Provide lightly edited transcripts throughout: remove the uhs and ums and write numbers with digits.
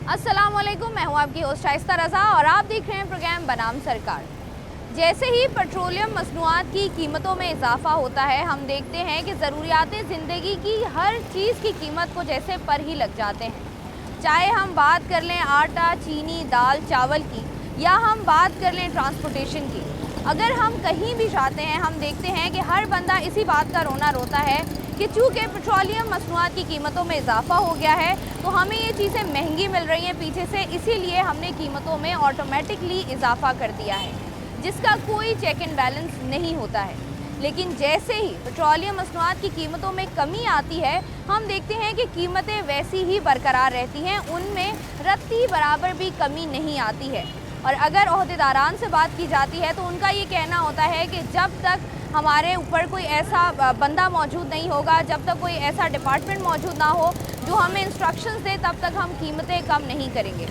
अस्सलाम वालेकुम, मैं हूँ आपकी होस्ट शाइस्ता रज़ा और आप देख रहे हैं प्रोग्राम बनाम सरकार। जैसे ही पेट्रोलियम मसनूआत की कीमतों में इजाफा होता है, हम देखते हैं कि ज़रूरियात ज़िंदगी की हर चीज़ की कीमत को जैसे पर ही लग जाते हैं। चाहे हम बात कर लें आटा, चीनी, दाल, चावल की, या हम बात कर लें ट्रांसपोर्टेशन की। अगर हम कहीं भी जाते हैं, हम देखते हैं कि हर बंदा इसी बात का रोना रोता है कि चूँकि पेट्रोलियम मसनूआत की कीमतों में इजाफा हो गया है तो हमें ये चीज़ें महंगी मिल रही हैं पीछे से, इसीलिए हमने कीमतों में ऑटोमेटिकली इजाफा कर दिया है, जिसका कोई चेक एंड बैलेंस नहीं होता है। लेकिन जैसे ही पेट्रोलियम मसनूआत की कीमतों में कमी आती है, हम देखते हैं कि कीमतें वैसी ही बरकरार रहती हैं, उनमें रत्ती बराबर भी कमी नहीं आती है। और अगर ओहदेदारान से बात की जाती है तो उनका ये कहना होता है कि जब तक हमारे ऊपर कोई ऐसा बंदा मौजूद नहीं होगा, जब तक कोई ऐसा डिपार्टमेंट मौजूद ना हो जो हमें इंस्ट्रक्शंस दे, तब तक हम कीमतें कम नहीं करेंगे।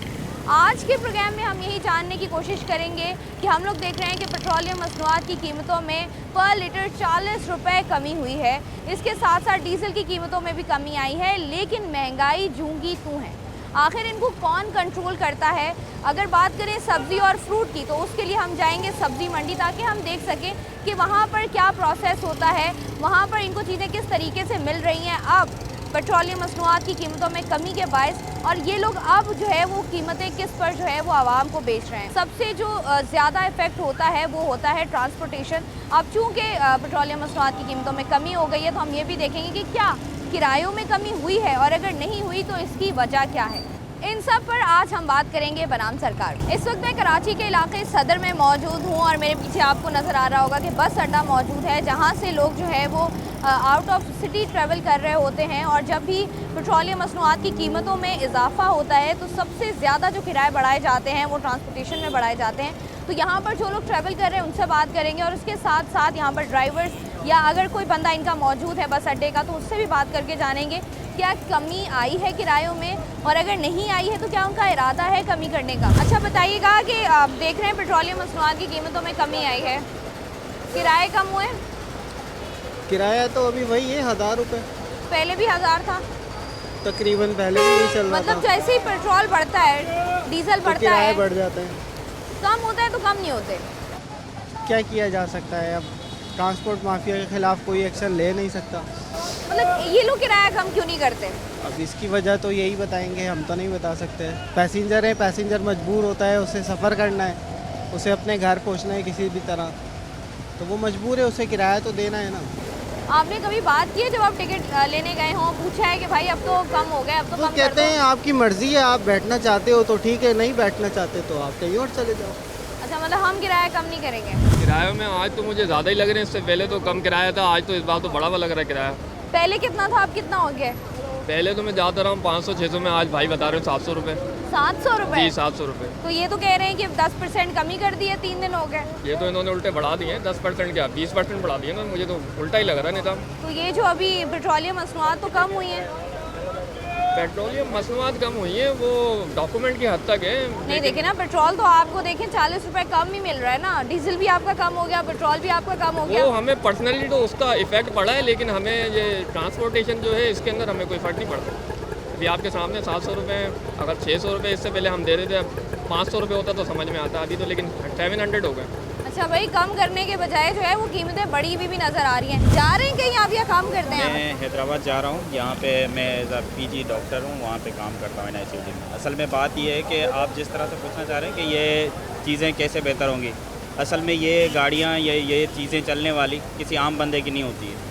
आज के प्रोग्राम में हम यही जानने की कोशिश करेंगे कि हम लोग देख रहे हैं कि पेट्रोलियम मसनूआत की कीमतों में पर लीटर 40 रुपये कमी हुई है। इसके साथ साथ डीजल की कीमतों में भी कमी आई है, लेकिन महंगाई जूंगी तू है। आखिर इनको कौन कंट्रोल करता है? अगर बात करें सब्ज़ी और फ्रूट की, तो उसके लिए हम जाएंगे सब्ज़ी मंडी, ताकि हम देख सकें कि वहाँ पर क्या प्रोसेस होता है, वहाँ पर इनको चीज़ें किस तरीके से मिल रही हैं अब पेट्रोलियम मसनूआत की कीमतों में कमी के बायस, और ये लोग अब जो है वो कीमतें किस पर जो है वो आवाम को बेच रहे हैं। सबसे जो ज़्यादा इफेक्ट होता है वो होता है ट्रांसपोर्टेशन। अब चूँकि पेट्रोलियम मसनूआत की कीमतों में कमी हो गई है, तो हम ये भी देखेंगे कि क्या किरायों में कमी हुई है, और अगर नहीं हुई तो इसकी वजह क्या है। इन सब पर आज हम बात करेंगे बनाम सरकार। इस वक्त मैं कराची के इलाके सदर में मौजूद हूँ और मेरे पीछे आपको नज़र आ रहा होगा कि बस अड्डा मौजूद है, जहाँ से लोग जो है वो आउट ऑफ सिटी ट्रैवल कर रहे होते हैं। और जब भी पेट्रोलियम मसनूआत की कीमतों में इजाफा होता है तो सबसे ज़्यादा जो किराए बढ़ाए जाते हैं वो ट्रांसपोर्टेशन में बढ़ाए जाते हैं। तो यहाँ पर जो लोग ट्रैवल कर रहे हैं उनसे बात करेंगे, और उसके साथ साथ यहाँ पर ड्राइवर्स या अगर कोई बंदा इनका मौजूद है बस अड्डे का, तो उससे भी बात करके जानेंगे क्या कमी आई है किरायों में, और अगर नहीं आई है तो क्या उनका इरादा है कमी करने का। अच्छा बताइएगा कि आप देख रहे हैं पेट्रोलियम मसनूआत की कीमतों में कमी आई है, किराए कम हुए? किराया तो अभी वही है 1000 रुपये पहले भी 1000 था तकरीबन, पहले भी नहीं चल रहा मतलब था। जैसे ही पेट्रोल बढ़ता है, डीजल तो बढ़ता किराए है, बढ़ जाते हैं। कम होता है तो कम नहीं होते। क्या किया जा सकता है? अब ट्रांसपोर्ट माफिया के खिलाफ कोई एक्शन ले नहीं सकता। मतलब ये लोग किराया कम क्यों नहीं करते? अब इसकी वजह तो यही बताएंगे, हम तो नहीं बता सकते। पैसेंजर है, पैसेंजर मजबूर होता है, उसे सफ़र करना है, उसे अपने घर पहुंचना है किसी भी तरह, तो वो मजबूर है, उसे किराया तो देना है ना। आपने कभी बात की है जब आप टिकट लेने गए हो, पूछा है कि भाई अब तो कम हो गया, अब तो वो कम कहते कर हैं दो? आपकी मर्जी है, आप बैठना चाहते हो तो ठीक है, नहीं बैठना चाहते तो आप कहीं और चले जाओ। अच्छा, मतलब हम किराया कम नहीं करेंगे। किरायों में आज तो मुझे ज़्यादा ही लग रहे हैं, इससे पहले तो कम किराया था, आज तो इस बार तो बड़ा लग रहा है किराया। पहले कितना था, अब कितना हो गया? पहले तो मैं जाता रहा हूँ 500-600 में, आज भाई बता रहे हैं 700 रुपये। 700 रुपये? जी 700 रुपये। तो ये तो कह रहे हैं कि 10% कमी कर दी है, 3 दिन हो गए। ये तो इन्होंने उल्टे बढ़ा दिए हैं, 10% क्या 20% बढ़ा दिए ना, मुझे तो उल्टा ही लग रहा है निज़ाम। तो ये जो अभी पेट्रोलियम मसनूआत तो कम हुई है? पेट्रोलियम मसनूआत कम हुई है, वो डॉक्यूमेंट की हद तक है। नहीं देखे ना, पेट्रोल तो आपको देखें 40 रुपये कम ही मिल रहा है ना, डीजल भी आपका कम हो गया, पेट्रोल भी आपका कम हो गया। वो हमें पर्सनली तो उसका इफेक्ट पड़ा है, लेकिन हमें ये ट्रांसपोर्टेशन जो है इसके अंदर हमें कोई फ़र्क नहीं पड़ता। अभी आपके सामने 700 रुपये, अगर 600 रुपये इससे पहले हम दे रहे थे, 500 रुपये होता तो समझ में आता, अभी तो लेकिन 700 हो गए। अच्छा भाई, कम करने के बजाय जो है वो कीमतें बढ़ी हुई भी नज़र आ रही हैं। जा रहे हैं कहीं आप या काम करते हैं? मैं हैदराबाद जा रहा हूँ, यहाँ पे मैं एज अ पीजी डॉक्टर हूँ, वहाँ पे काम करता हूँ NICD में। असल में बात ये है कि आप जिस तरह से पूछना चाह रहे हैं कि ये चीज़ें कैसे बेहतर होंगी, असल में ये गाड़ियाँ ये चीज़ें चलने वाली किसी आम बंदे की नहीं होती है।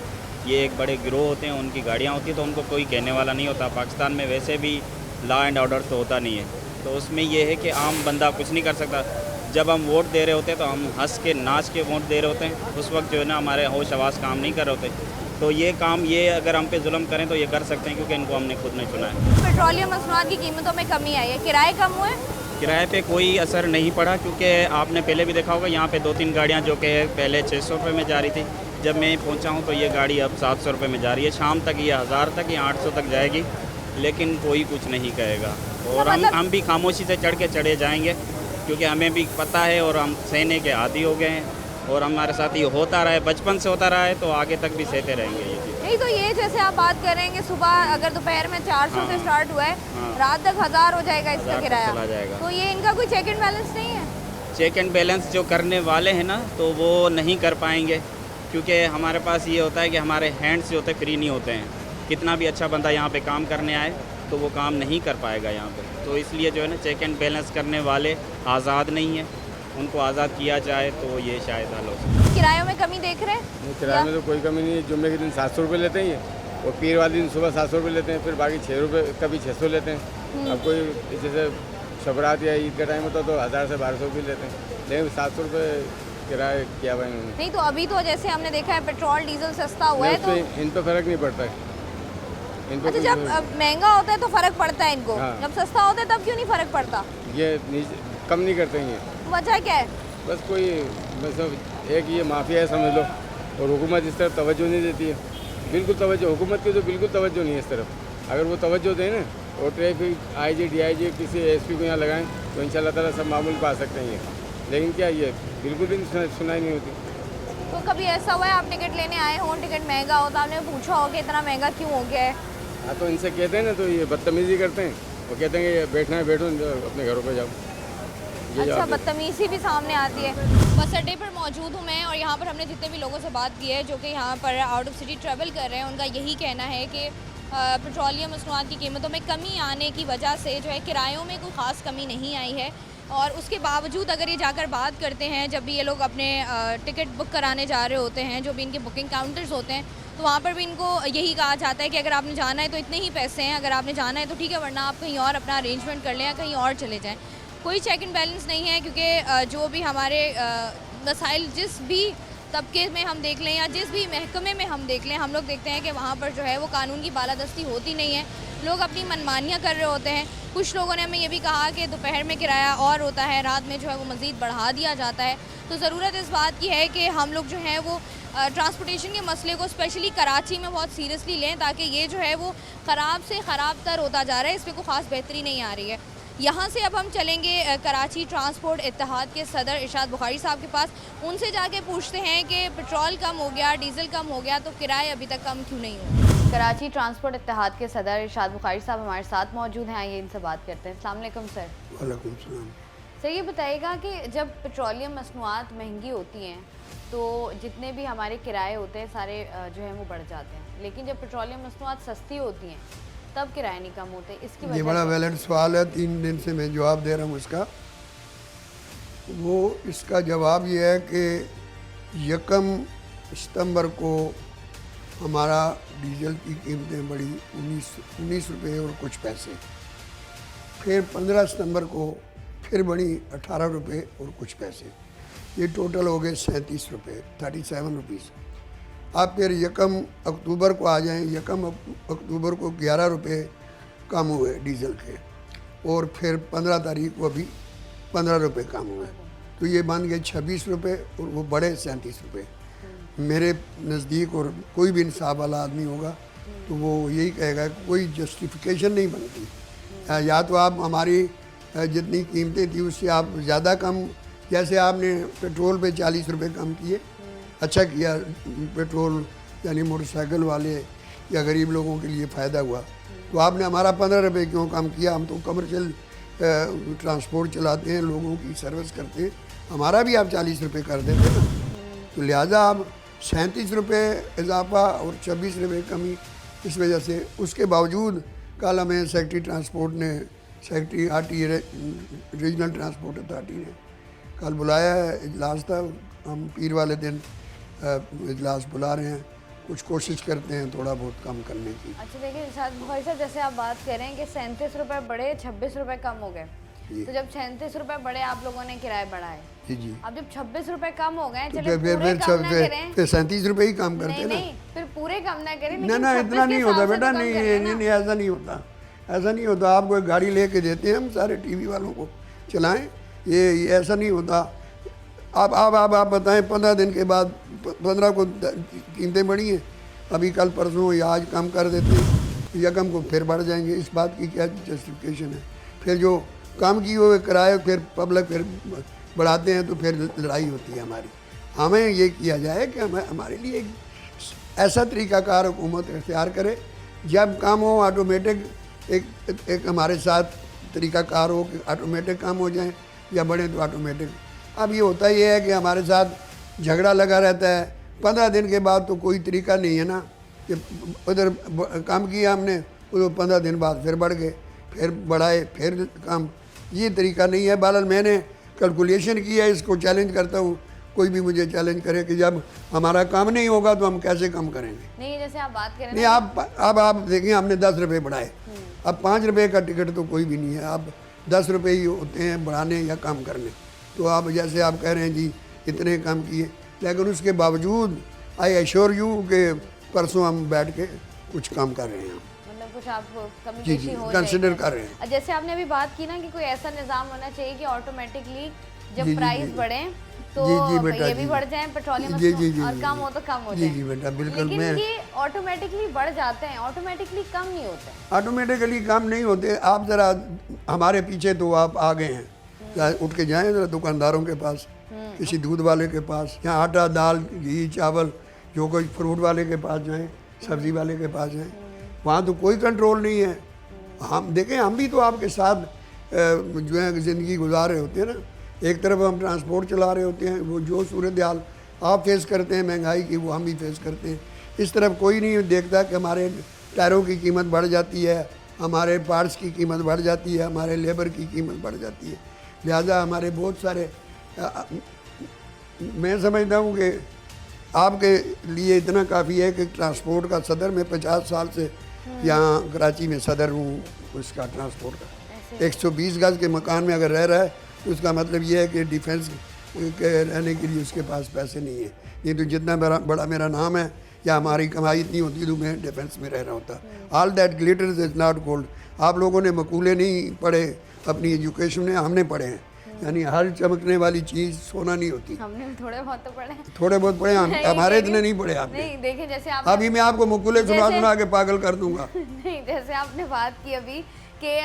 ये एक बड़े गिरोह होते हैं, उनकी गाड़ियाँ होती हैं, तो उनको कोई कहने वाला नहीं होता। पाकिस्तान में वैसे भी लॉ एंड ऑर्डर तो होता नहीं है, तो उसमें ये है कि आम बंदा कुछ नहीं कर सकता। जब हम वोट दे रहे होते हैं तो हम हंस के नाच के वोट दे रहे होते हैं, उस वक्त जो है ना हमारे होश आवास काम नहीं कर रहे होते। तो ये काम ये अगर हम पे जुल्म करें तो ये कर सकते हैं, क्योंकि इनको हमने खुद नहीं चुना है। पेट्रोलियम मसनूआत की कीमतों में कमी आई है, किराए कम हुए? किराए पे कोई असर नहीं पड़ा, क्योंकि आपने पहले भी देखा होगा यहाँ पे 2-3 गाड़ियाँ जो कि पहले 600 रुपये में जा रही थी, जब मैं पहुँचा हूँ तो ये गाड़ी अब 700 रुपये में जा रही है। शाम तक ये 1000 तक या 800 तक जाएगी, लेकिन कोई कुछ नहीं कहेगा। और हम भी खामोशी से चढ़े जाएंगे, क्योंकि हमें भी पता है और हम सहने के आदी हो गए हैं, और हमारे साथ ये होता रहा है, बचपन से होता रहा है, तो आगे तक भी सहते रहेंगे ये चीज़। नहीं तो ये जैसे आप बात कर रहे हैं कि सुबह अगर दोपहर में 400 से हाँ। स्टार्ट हुआ है, हाँ। रात तक 1000 हो जाएगा इसका 1000 तक किराया। चला जाएगा। तो ये इनका कोई चेक एंड बैलेंस नहीं है? चेक एंड बैलेंस जो करने वाले हैं ना तो वो नहीं कर पाएंगे, क्योंकि हमारे पास ये होता है कि हमारे हैंड्स जो होते हैं फ्री नहीं होते हैं। कितना भी अच्छा बंदा यहाँ पे काम करने आए तो वो काम नहीं कर पाएगा यहाँ पे, तो इसलिए जो है ना चेक एंड बैलेंस करने वाले आज़ाद नहीं हैं, उनको आज़ाद किया जाए तो ये शायद हल हो सके। किरायों में कमी देख रहे हैं? नहीं, किराए में तो कोई कमी नहीं है। जुम्मे के दिन 700 रुपये लेते हैं ये, और पीर वाले दिन सुबह 700 रुपये लेते हैं, फिर बाकी 6 रुपये, कभी 600 लेते हैं। अब कोई जैसे शबरात या ईद का टाइम होता तो 1000 से 1200 भी लेते हैं, लेकिन 700 रुपये किराया किया हुआ है इन्होंने। नहीं तो अभी तो जैसे हमने देखा है पेट्रोल डीजल सस्ता हुआ है तो इन पर फ़र्क नहीं पड़ता है। इन पर अच्छा, जब महंगा होता है तो फर्क पड़ता है इनको, हाँ। जब सस्ता होता है तब क्यों नहीं फर्क पड़ता? ये कम नहीं करते हैं ये, वजह क्या है? बस कोई मतलब एक ये माफिया है समझ लो, और हुकूमत इस तरफ तवज्जो नहीं देती है, बिल्कुल तवज्जो, हुकूमत की तो बिल्कुल तवज्जो नहीं है इस तरफ। अगर वो तवज्जो दें ना और ट्रैफिक IG DIG किसी SP को यहाँ लगाएं तो इंशाल्लाह ताला सब मामूल पा सकते हैं ये, लेकिन क्या ये बिल्कुल भी सुनाई नहीं होती। तो कभी ऐसा हुआ है आप टिकट लेने आए हो, टिकट महंगा हो तो आपने पूछा हो कि इतना महंगा क्यों हो गया है? हाँ, तो इनसे कहते हैं ना तो ये बदतमीज़ी करते हैं, वो कहते हैं कि ये बैठना है बैठो, अपने घरों पर जाओ। ये अच्छा, जवाब देते हैं। बदतमीजी भी सामने आती है। बस अड्डे पर मौजूद हूँ मैं, और यहाँ पर हमने जितने भी लोगों से बात की है जो कि यहाँ पर आउट ऑफ सिटी ट्रैवल कर रहे हैं, उनका यही कहना है कि पेट्रोलियम मसनूआत की कीमतों में कमी आने की वजह से जो है किरायों में कोई ख़ास कमी नहीं आई है। और उसके बावजूद अगर ये जाकर बात करते हैं, जब भी ये लोग अपने टिकट बुक कराने जा रहे होते हैं, जो भी इनके बुकिंग काउंटर्स होते हैं, तो वहाँ पर भी इनको यही कहा जाता है कि अगर आपने जाना है तो इतने ही पैसे हैं, अगर आपने जाना है तो ठीक है, वरना आप कहीं और अपना अरेंजमेंट कर लें या कहीं और चले जाएँ। कोई चेक एंड बैलेंस नहीं है, क्योंकि जो भी हमारे मसाइल जिस भी तबके में हम देख लें या जिस भी महकमे में हम देख लें, हम लोग देखते हैं कि वहाँ पर जो है वो कानून की बालादस्ती होती नहीं है, लोग अपनी मनमानियाँ कर रहे होते हैं। कुछ लोगों ने हमें ये भी कहा कि दोपहर में किराया और होता है, रात में जो है वो मज़ीद बढ़ा दिया जाता है। तो ज़रूरत इस बात की है कि हम लोग जो है वो ट्रांसपोर्टेशन के मसले को स्पेशली कराची में बहुत सीरियसली लें, ताकि ये जो है वो ख़राब से ख़राब तर होता जा रहा है, इस पर कोई ख़ास बेहतरी नहीं आ रही है। यहाँ से अब हम चलेंगे कराची ट्रांसपोर्ट इत्तेहाद के सदर इरशाद बुखारी साहब के पास, उनसे जाके पूछते हैं कि पेट्रोल कम हो गया, डीज़ल कम हो गया, तो किराए अभी तक कम क्यों नहीं हुए। कराची ट्रांसपोर्ट इत्तेहाद के सदर इरशाद बुखारी साहब हमारे साथ मौजूद हैं, आइए इनसे बात करते हैं। अस्सलाम वालेकुम सर। वालेकुम सलाम। सर ये बताइएगा कि जब पेट्रोलियम मसनूआत महंगी होती हैं तो जितने भी हमारे किराए होते हैं सारे जो है वो बढ़ जाते हैं, लेकिन जब पेट्रोलियम मसनूआत सस्ती होती हैं तब किराए नहीं कम होते, इसकी ये वजह बड़ा क्या? वैलिड सवाल है, 3 दिन से मैं जवाब दे रहा हूँ इसका। वो इसका जवाब ये है कि 1 सितंबर को हमारा डीजल की कीमतें बढ़ी 19 रुपये और कुछ पैसे, फिर 15 सितंबर को फिर बढ़ी 18 रुपये और कुछ पैसे, ये टोटल हो गए 37 रुपये, 37 रुपीज़। आप फिर 1 अक्टूबर को आ जाएं, 1 अक्टूबर को 11 रुपये कम हुए डीजल के, और फिर 15 तारीख को अभी 15 रुपये कम हुए, तो ये बन गए 26 रुपये और वो बढ़े 37 रुपये। मेरे नज़दीक, और कोई भी इंसाफ वाला आदमी होगा तो वो यही कहेगा कि कोई जस्टिफिकेशन नहीं बनती। या तो आप हमारी जितनी कीमतें थी उससे आप ज़्यादा कम, जैसे आपने पेट्रोल पे 40 रुपये कम किए, अच्छा किया, पेट्रोल यानी मोटरसाइकिल वाले या गरीब लोगों के लिए फ़ायदा हुआ, तो आपने हमारा 15 रुपये क्यों कम किया? हम तो कमर्शियल ट्रांसपोर्ट चलाते हैं, लोगों की सर्विस करते हैं, हमारा भी आप 40 रुपये कर देते ना। तो लिहाजा आप 37 रुपये इजाफा और 26 रुपये कमी, इस वजह से उसके बावजूद कल हमें सेक्रेटरी ट्रांसपोर्ट ने, secretary RTA regional transport authority ने कल बुलाया है, इजलास था, हम पीर वाले दिन इजलास बुला रहे हैं, कुछ कोशिश करते हैं थोड़ा बहुत कम करने की। अच्छा देखिए इरशाद बुखारी साहब, जैसे आप बात कर रहे हैं कि 37 रुपये बढ़े, 26 रुपये कम हो गए, तो जब 37 रुपये बढ़े आप लोगों ने किराए बढ़ाए, जी जी, अब जब 26 रुपये कम हो गए, तो चलो पूरे कम ना करें, फिर 37 रुपये ही कम करते नहीं हैं ना। नहीं, फिर पूरे कम ना करें, ना ना, इतना नहीं होता बेटा, नहीं नहीं, ऐसा नहीं होता, ऐसा नहीं होता। आप कोई गाड़ी लेके देते हैं हम सारे TV वालों को चलाएं, ये ऐसा नहीं होता। आप बताएं, 15 दिन के बाद 15 को कीमतें बढ़ी हैं, अभी कल परसों या आज कम कर देते हैं, 1 को फिर बढ़ जाएंगे, इस बात की क्या जस्टिफिकेशन है? फिर जो कम किए हुए किराए फिर पब्लिक फिर बढ़ाते हैं तो फिर लड़ाई होती है हमारी। हमें ये किया जाए कि हमारे लिए एक ऐसा तरीकाकार हुकूमत इख्तियार करे, जब कम हो ऑटोमेटिक एक हमारे साथ तरीक़ाकार हो कि ऑटोमेटिक काम हो जाए या बढ़े तो ऑटोमेटिक। अब ये होता ये है कि हमारे साथ झगड़ा लगा रहता है, 15 दिन के बाद तो कोई तरीका नहीं है ना कि उधर काम किया हमने, उधर 15 दिन बाद फिर बढ़ गए, फिर बढ़ाए, फिर काम, ये तरीका नहीं है। बहरहाल मैंने कैलकुलेशन किया, इसको चैलेंज करता हूँ, कोई भी मुझे चैलेंज करे कि जब हमारा काम नहीं होगा तो हम कैसे कम करेंगे। नहीं, जैसे आप बात करें नहीं, आप देखिए हमने 10 रुपये बढ़ाए, अब 5 रुपये का टिकट तो कोई भी नहीं है, अब 10 रुपये ही होते हैं बढ़ाने या कम करने। तो आप जैसे आप कह रहे हैं जी इतने कम किए, लेकिन उसके बावजूद आई एश्योर यू कि परसों हम बैठ के कुछ काम कर रहे हैं, मतलब कुछ आप कमी जी पेशी हो कंसिडर जाएगी। कर रहे हैं। जैसे आपने अभी बात की ना कि कोई ऐसा निज़ाम होना चाहिए कि ऑटोमेटिकली जब जी, प्राइस जी। बढ़े तो जी, बेटा, ये भी जी। बढ़ जाए पेट्रोलियम जी, जी, जी, और जी, कम जी। हो तो कम हो जी जाए। जी बेटा, बिल्कुल। लेकिन मैं ये ऑटोमेटिकली बढ़ जाते हैं, ऑटोमेटिकली कम नहीं होते। ऑटोमेटिकली काम नहीं होते। आप ज़रा हमारे पीछे तो आप आ गए हैं, उठ के जाएं ज़रा दुकानदारों के पास, किसी दूध वाले के पास, या आटा दाल घी चावल जो कोई फ्रूट वाले के पास जाएं, सब्ज़ी वाले के पास जाएं, वहाँ तो कोई कंट्रोल नहीं है। हम देखें, हम भी तो आपके साथ जो है ज़िंदगी गुजार रहे होते हैं ना। एक तरफ हम ट्रांसपोर्ट चला रहे होते हैं, वो जो सूरत हाल आप फेस करते हैं महंगाई की, वो हम भी फेस करते हैं। इस तरफ कोई नहीं देखता कि हमारे टायरों की कीमत बढ़ जाती है, हमारे पार्ट्स की कीमत बढ़ जाती है, हमारे लेबर की कीमत बढ़ जाती है। लिहाजा हमारे बहुत सारे मैं समझता हूँ कि आपके लिए इतना काफ़ी है कि ट्रांसपोर्ट का सदर, मैं 50 साल से यहाँ कराची में सदर हूँ उसका ट्रांसपोर्ट का। 120 गज के मकान में अगर रह रहा है तो उसका मतलब ये है कि डिफेंस के रहने के लिए उसके पास पैसे नहीं है। नहीं तो जितना बड़ा मेरा नाम है या हमारी कमाई इतनी होती तो मैं डिफेंस में रह रहा होता। All that glitters is not gold. आप लोगों ने मकूले नहीं पढ़े अपनी एजुकेशन में, हमने पढ़े हैं। यानी हर चमकने वाली चीज़ सोना नहीं होती। हमने थोड़े बहुत तो पढ़े हैं। थोड़े बहुत पढ़े, हमारे इतने नहीं पढ़े आपने। नहीं, देखिए जैसे आप अभी मैं आपको मकूले सुना के पागल कर दूंगा। नहीं, जैसे आपने बात की अभी कि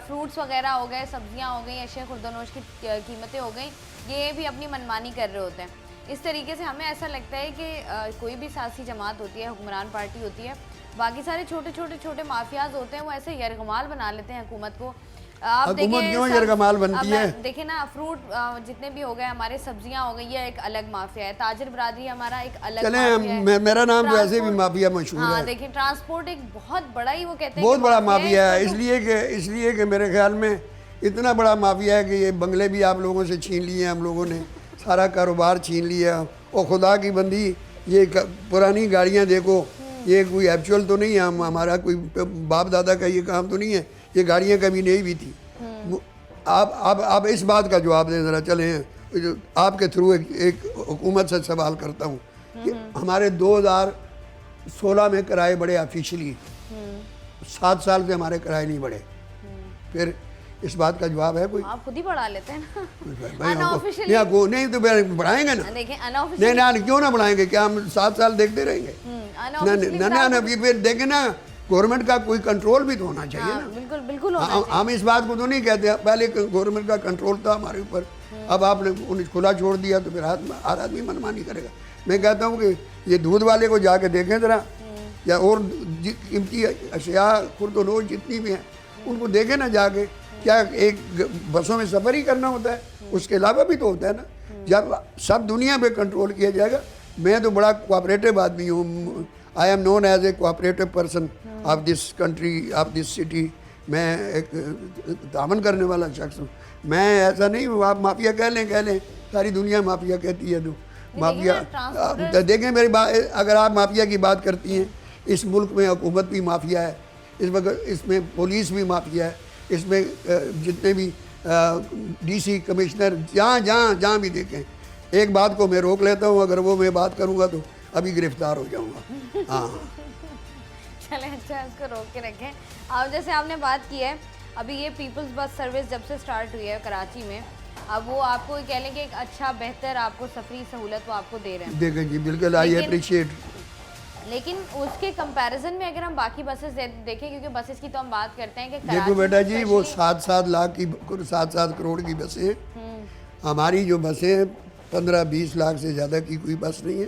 फ्रूट्स वगैरह हो गए, सब्जियां हो गई, अशिया खुर्दनोश की कीमतें हो गई, ये भी अपनी मनमानी कर रहे होते हैं। इस तरीके से हमें ऐसा लगता है कि कोई भी सियासी जमात होती है, हुक्मरान पार्टी होती है, बाकी सारे छोटे माफियाज होते हैं, वो ऐसे यरगमाल बना लेते हैं हुकूमत को। आप हुकूमत क्यों यरगमाल बनती है? देखिए ना, फ्रूट जितने भी हो गए, हमारे सब्जियां हो गई, ये एक अलग माफिया है। ताजिर बरादरी हमारा एक अलग माफिया है। मेरा नाम तो ऐसे भी माफिया मशहूर है। देखिए ट्रांसपोर्ट एक बहुत बड़ा ही, वो कहते हैं बहुत बड़ा माफिया है। इसलिए कि मेरे ख्याल में इतना बड़ा माफिया है कि ये बंगले भी आप लोगों से छीन लिए, हम लोगों ने सारा कारोबार छीन लिया। और खुदा की बंदी, ये पुरानी गाड़ियाँ देखो, ये कोई एक्चुअल तो नहीं है, हमारा कोई बाप दादा का ये काम तो नहीं है, ये गाड़ियाँ कभी नहीं भी थी। आप इस बात का जवाब दें ज़रा। चलें आपके थ्रू एक हुकूमत से सवाल करता हूँ कि हमारे 2016 में किराए बढ़े ऑफिशियली, 7 साल से हमारे किराए नहीं बढ़े। फिर इस बात का जवाब है कोई? आप खुद ही बढ़ा लेते हैं ना। नहीं तो बढ़ाएंगे ना। देखिए नहीं, क्यों ना बढ़ाएंगे? क्या हम 7 साल देखते रहेंगे? ना, फिर देखें ना, गवर्नमेंट का कोई कंट्रोल भी तो होना चाहिए ना। बिल्कुल बिल्कुल होना चाहिए। हम इस बात को तो नहीं कहते, पहले गवर्नमेंट का कंट्रोल था हमारे ऊपर, अब आपने उन्हें खुला छोड़ दिया तो फिर हर आदमी मनमानी करेगा। मैं कहता हूँ कि ये दूध वाले को जाके देखें ज़रा, या और कीमती अशिया खुर्दनोश जितनी भी हैं उनको देखें ना जाके। क्या एक बसों में सफ़र ही करना होता है? उसके अलावा भी तो होता है ना। जब सब दुनिया पे कंट्रोल किया जाएगा। मैं तो बड़ा कोऑपरेटिव आदमी हूँ। I am known as a cooperative person of this country, of this city. मैं एक तामन करने वाला शख्स हूँ। मैं ऐसा नहीं हूँ, आप माफिया कह लें, सारी दुनिया माफिया कहती है। तो माफिया देखें मेरी बात, अगर आप माफिया की बात करती हैं, इस मुल्क में हुकूमत भी माफिया है, इस वक्त इसमें पुलिस भी माफिया है, इसमें जितने भी डीसी कमिश्नर जहाँ भी देखें। एक बात को मैं रोक लेता हूँ, अगर वो मैं बात करूँगा तो अभी गिरफ्तार हो जाऊँगा। हाँ चलें, अच्छा इसको रोक के रखें। अब जैसे आपने बात की है, अभी ये पीपल्स बस सर्विस जब से स्टार्ट हुई है कराची में, अब वो आपको कह लें कि एक अच्छा बेहतर आपको सफरी सहूलत वो आपको दे रहे हैं। देखें जी, बिल्कुल आई अप्रिशिएट। लेकिन उसके कंपैरिजन में अगर हम बाकी बसेस देखें, क्योंकि बसेस की तो हम बात करते हैं कि देखो बेटा जी, वो 7-7 लाख की 7-7 करोड़ की बसें हैं। हमारी जो बसें हैं 15-20 लाख से ज़्यादा की कोई बस नहीं है,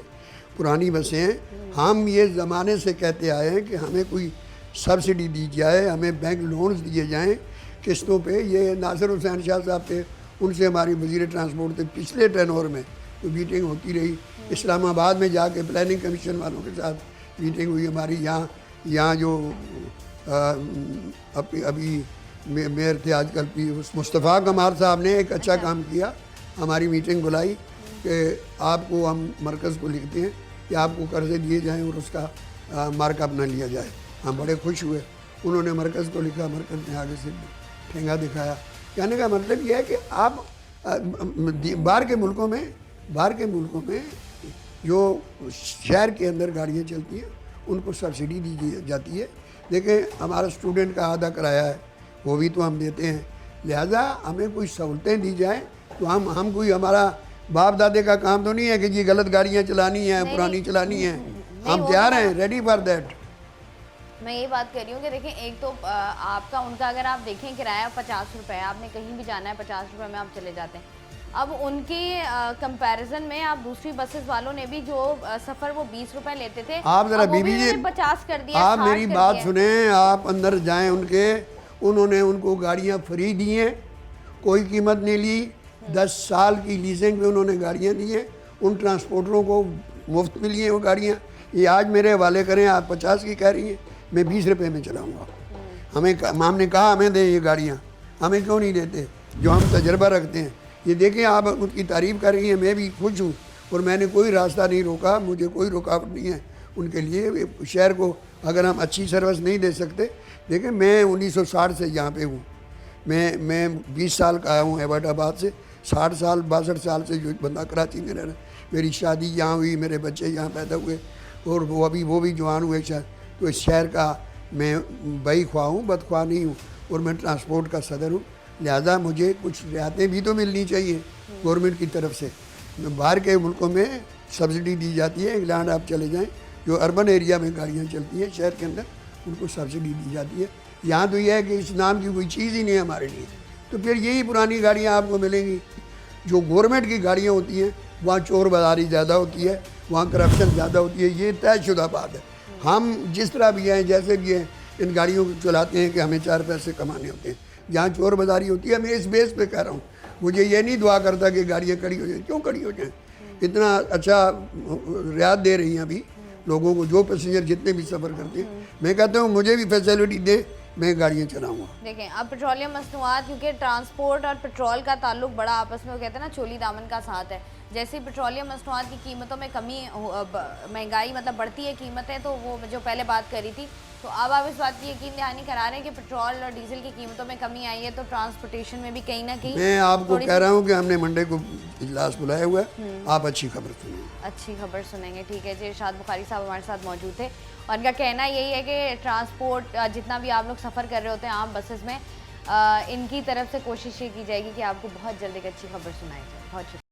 पुरानी बसें हैं। हम ये ज़माने से कहते आए हैं कि हमें कोई सब्सिडी दी जाए, हमें बैंक लोन्स दिए जाएं किस्तों पे। ये नासिर हुसैन शाह साहब थे, उनसे हमारी वज़ीर ट्रांसपोर्ट थे, पिछले टेनोर में तो मीटिंग होती रही। इस्लामाबाद में जाके प्लानिंग कमीशन वालों के साथ मीटिंग हुई हमारी। यहाँ जो अभी मेयर थे आजकल मुस्तफ़ा कमार साहब ने एक अच्छा काम किया, हमारी मीटिंग बुलाई कि आपको हम मरकज़ को लिखते हैं कि आपको कर्ज़े दिए जाएं और उसका मार्कअप न लिया जाए। हम बड़े खुश हुए, उन्होंने मरकज़ को लिखा, मरकज़ ने आगे से ठेंगा दिखाया। कहने का मतलब यह है कि आप बाहर के मुल्कों में जो शहर के अंदर गाड़ियाँ चलती हैं उनको सब्सिडी दी जाती है। देखें, हमारा स्टूडेंट का आधा किराया है वो भी तो हम देते हैं, लिहाजा हमें कोई सहूलतें दी जाएँ तो हम कोई हमारा बाप दादे का काम तो नहीं है कि जी गलत गाड़ियाँ चलानी है, पुरानी चलानी है। हम तैयार हैं, रेडी फॉर दैट। मैं ये बात कर रही हूँ कि देखें, एक तो आपका उनका अगर आप देखें किराया 50 रुपये, आपने कहीं भी जाना है 50 रुपये में आप चले जाते हैं। अब उनके कंपैरिजन में आप दूसरी बसेस वालों ने भी जो सफ़र वो 20 रुपए लेते थे, आप ज़रा बीबी जी 50 कर दिया। आप मेरी बात सुने, आप अंदर जाएं उन्होंने उनको गाड़ियाँ फ्री दी हैं, कोई कीमत नहीं ली। 10 साल की लीजिंग पे उन्होंने गाड़ियाँ दी हैं, उन ट्रांसपोर्टरों को मुफ्त मिली हैं वो गाड़ियाँ। ये आज मेरे हवाले करें, आप 50 की कह रही हैं, मैं 20 रुपये में चलाऊँगा। हमने कहा हमें दे ये गाड़ियाँ, हमें क्यों नहीं देते जो हम तजर्बा रखते हैं। ये देखें, आप उनकी तारीफ़ कर रही हैं, मैं भी खुश हूँ और मैंने कोई रास्ता नहीं रोका, मुझे कोई रुकावट नहीं है उनके लिए। शहर को अगर हम अच्छी सर्विस नहीं दे सकते, देखें मैं 1960 से यहाँ पे हूँ, मैं 20 साल का आया हूँ एबटाबाद से। 60 साल 62 साल से जो बंदा कराची में रह रहा है, मेरी शादी यहाँ हुई, मेरे बच्चे यहाँ पैदा हुए और वो भी जवान हुए शायद। तो इस शहर का मैं बई ख्वाह हूँ, बदख्वाह नहीं हूँ और मैं ट्रांसपोर्ट का सदर हूँ। लिहाजा मुझे कुछ रियायतें भी तो मिलनी चाहिए गवर्नमेंट की तरफ से। बाहर के मुल्कों में सब्सिडी दी जाती है, इंग्लैंड आप चले जाएं, जो अर्बन एरिया में गाड़ियाँ चलती हैं शहर के अंदर, उनको सब्सिडी दी जाती है। यहाँ तो यह है कि इस नाम की कोई चीज़ ही नहीं है हमारे लिए। तो फिर यही पुरानी गाड़ियाँ आपको मिलेंगी। जो गवर्नमेंट की गाड़ियाँ होती हैं वहाँ चोर बाजारी ज़्यादा होती है, वहाँ करप्शन ज़्यादा होती है, ये तयशुदा बात है। हम जिस तरह भी हैं, जैसे भी हैं, इन गाड़ियों को चलाते हैं कि हमें 4 पैसे कमाने होते हैं। जहाँ चोर बाजारी होती है, मैं इस बेस पे कह रहा हूँ, मुझे ये नहीं दुआ करता कि गाड़ियाँ खड़ी हो जाएं। क्यों खड़ी हो जाएं? इतना अच्छा रियायत दे रही हैं अभी लोगों को, जो पैसेंजर जितने भी सफ़र करते हैं। मैं कहता हूँ मुझे भी फैसिलिटी दे, मैं गाड़ियाँ चलाऊँगा। देखें, अब पेट्रोलियम मसनूआत, क्योंकि ट्रांसपोर्ट और पेट्रोल का ताल्लुक बड़ा आपस में, वो कहते हैं ना चोली दामन का साथ है। जैसे पेट्रोलियम मसनूआत की कीमतों में कमी, महंगाई मतलब बढ़ती है कीमतें, तो वो जो पहले बात करी थी, तो अब आप इस बात की यकीन दहानी करा रहे हैं कि पेट्रोल और डीजल की कीमतों में कमी आई है, तो ट्रांसपोर्टेशन में भी कहीं ना कहीं। मैं आपको कह रहा हूँ कि हमने मंडे को इजलास बुलाया हुआ है, आप अच्छी खबर सुनिए। अच्छी खबर सुनेंगे, ठीक है जी। इरशाद बुखारी साहब हमारे साथ मौजूद थे और इनका कहना यही है कि ट्रांसपोर्ट, जितना भी आप लोग सफ़र कर रहे होते हैं आप बसेस में, इनकी तरफ से कोशिश ये की जाएगी कि आपको बहुत जल्द एक अच्छी खबर सुनाई जाए। बहुत शुक्रिया।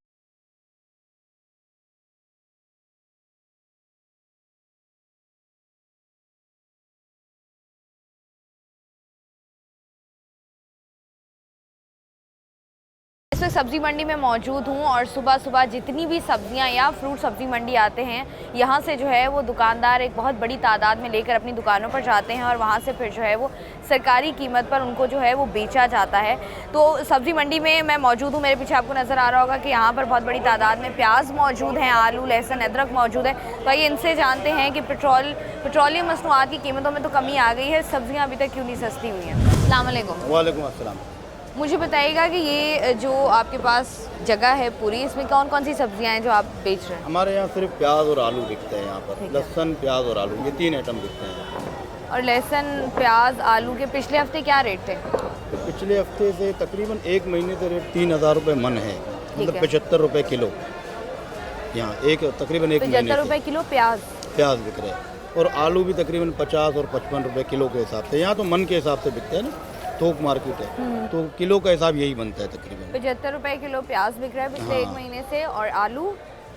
मैं सब्ज़ी मंडी में मौजूद हूँ और सुबह सुबह जितनी भी सब्जियाँ या फ्रूट सब्ज़ी मंडी आते हैं, यहाँ से जो है वो दुकानदार एक बहुत बड़ी तादाद में लेकर अपनी दुकानों पर जाते हैं और वहाँ से फिर जो है वो सरकारी कीमत पर उनको जो है वो बेचा जाता है। तो सब्ज़ी मंडी में मैं मौजूद हूँ, मेरे पीछे आपको नज़र आ रहा होगा कि यहाँ पर बहुत बड़ी तादाद में प्याज मौजूद हैं, आलू, लहसुन, अदरक मौजूद है। तो आइए इनसे जानते हैं कि पेट्रोलियम मसनूआत की कीमतों में तो कमी आ गई है, सब्ज़ियाँ अभी तक क्यों नहीं सस्ती हुई हैं? अस्सलाम वालेकुम। वालेकुम अस्सलाम। मुझे बताइएगा कि ये जो आपके पास जगह है पूरी, इसमें कौन कौन सी सब्जियां हैं जो आप बेच रहे हैं? हमारे यहाँ सिर्फ प्याज और आलू बिकते हैं। यहाँ पर लहसुन, प्याज और आलू, ये 3 आइटम बिकते हैं। और लहसुन, प्याज, आलू के पिछले हफ्ते क्या रेट थे? तो पिछले हफ्ते से तकरीबन 1 महीने से रेट 3000 रुपये मन है, मतलब 75 रुपये किलो। यहाँ तकरीबन 1 महीने 75 रुपये किलो प्याज बिक रहे हैं। और आलू भी तकरीबन 50 और 55 रुपये किलो के हिसाब से। यहाँ तो मन के हिसाब से बिकते हैं ना, थोक मार्केट है, तो किलो का हिसाब यही बनता है। तकरीबन 75 रुपये किलो प्याज बिक रहा है पिछले 1 महीने से, और आलू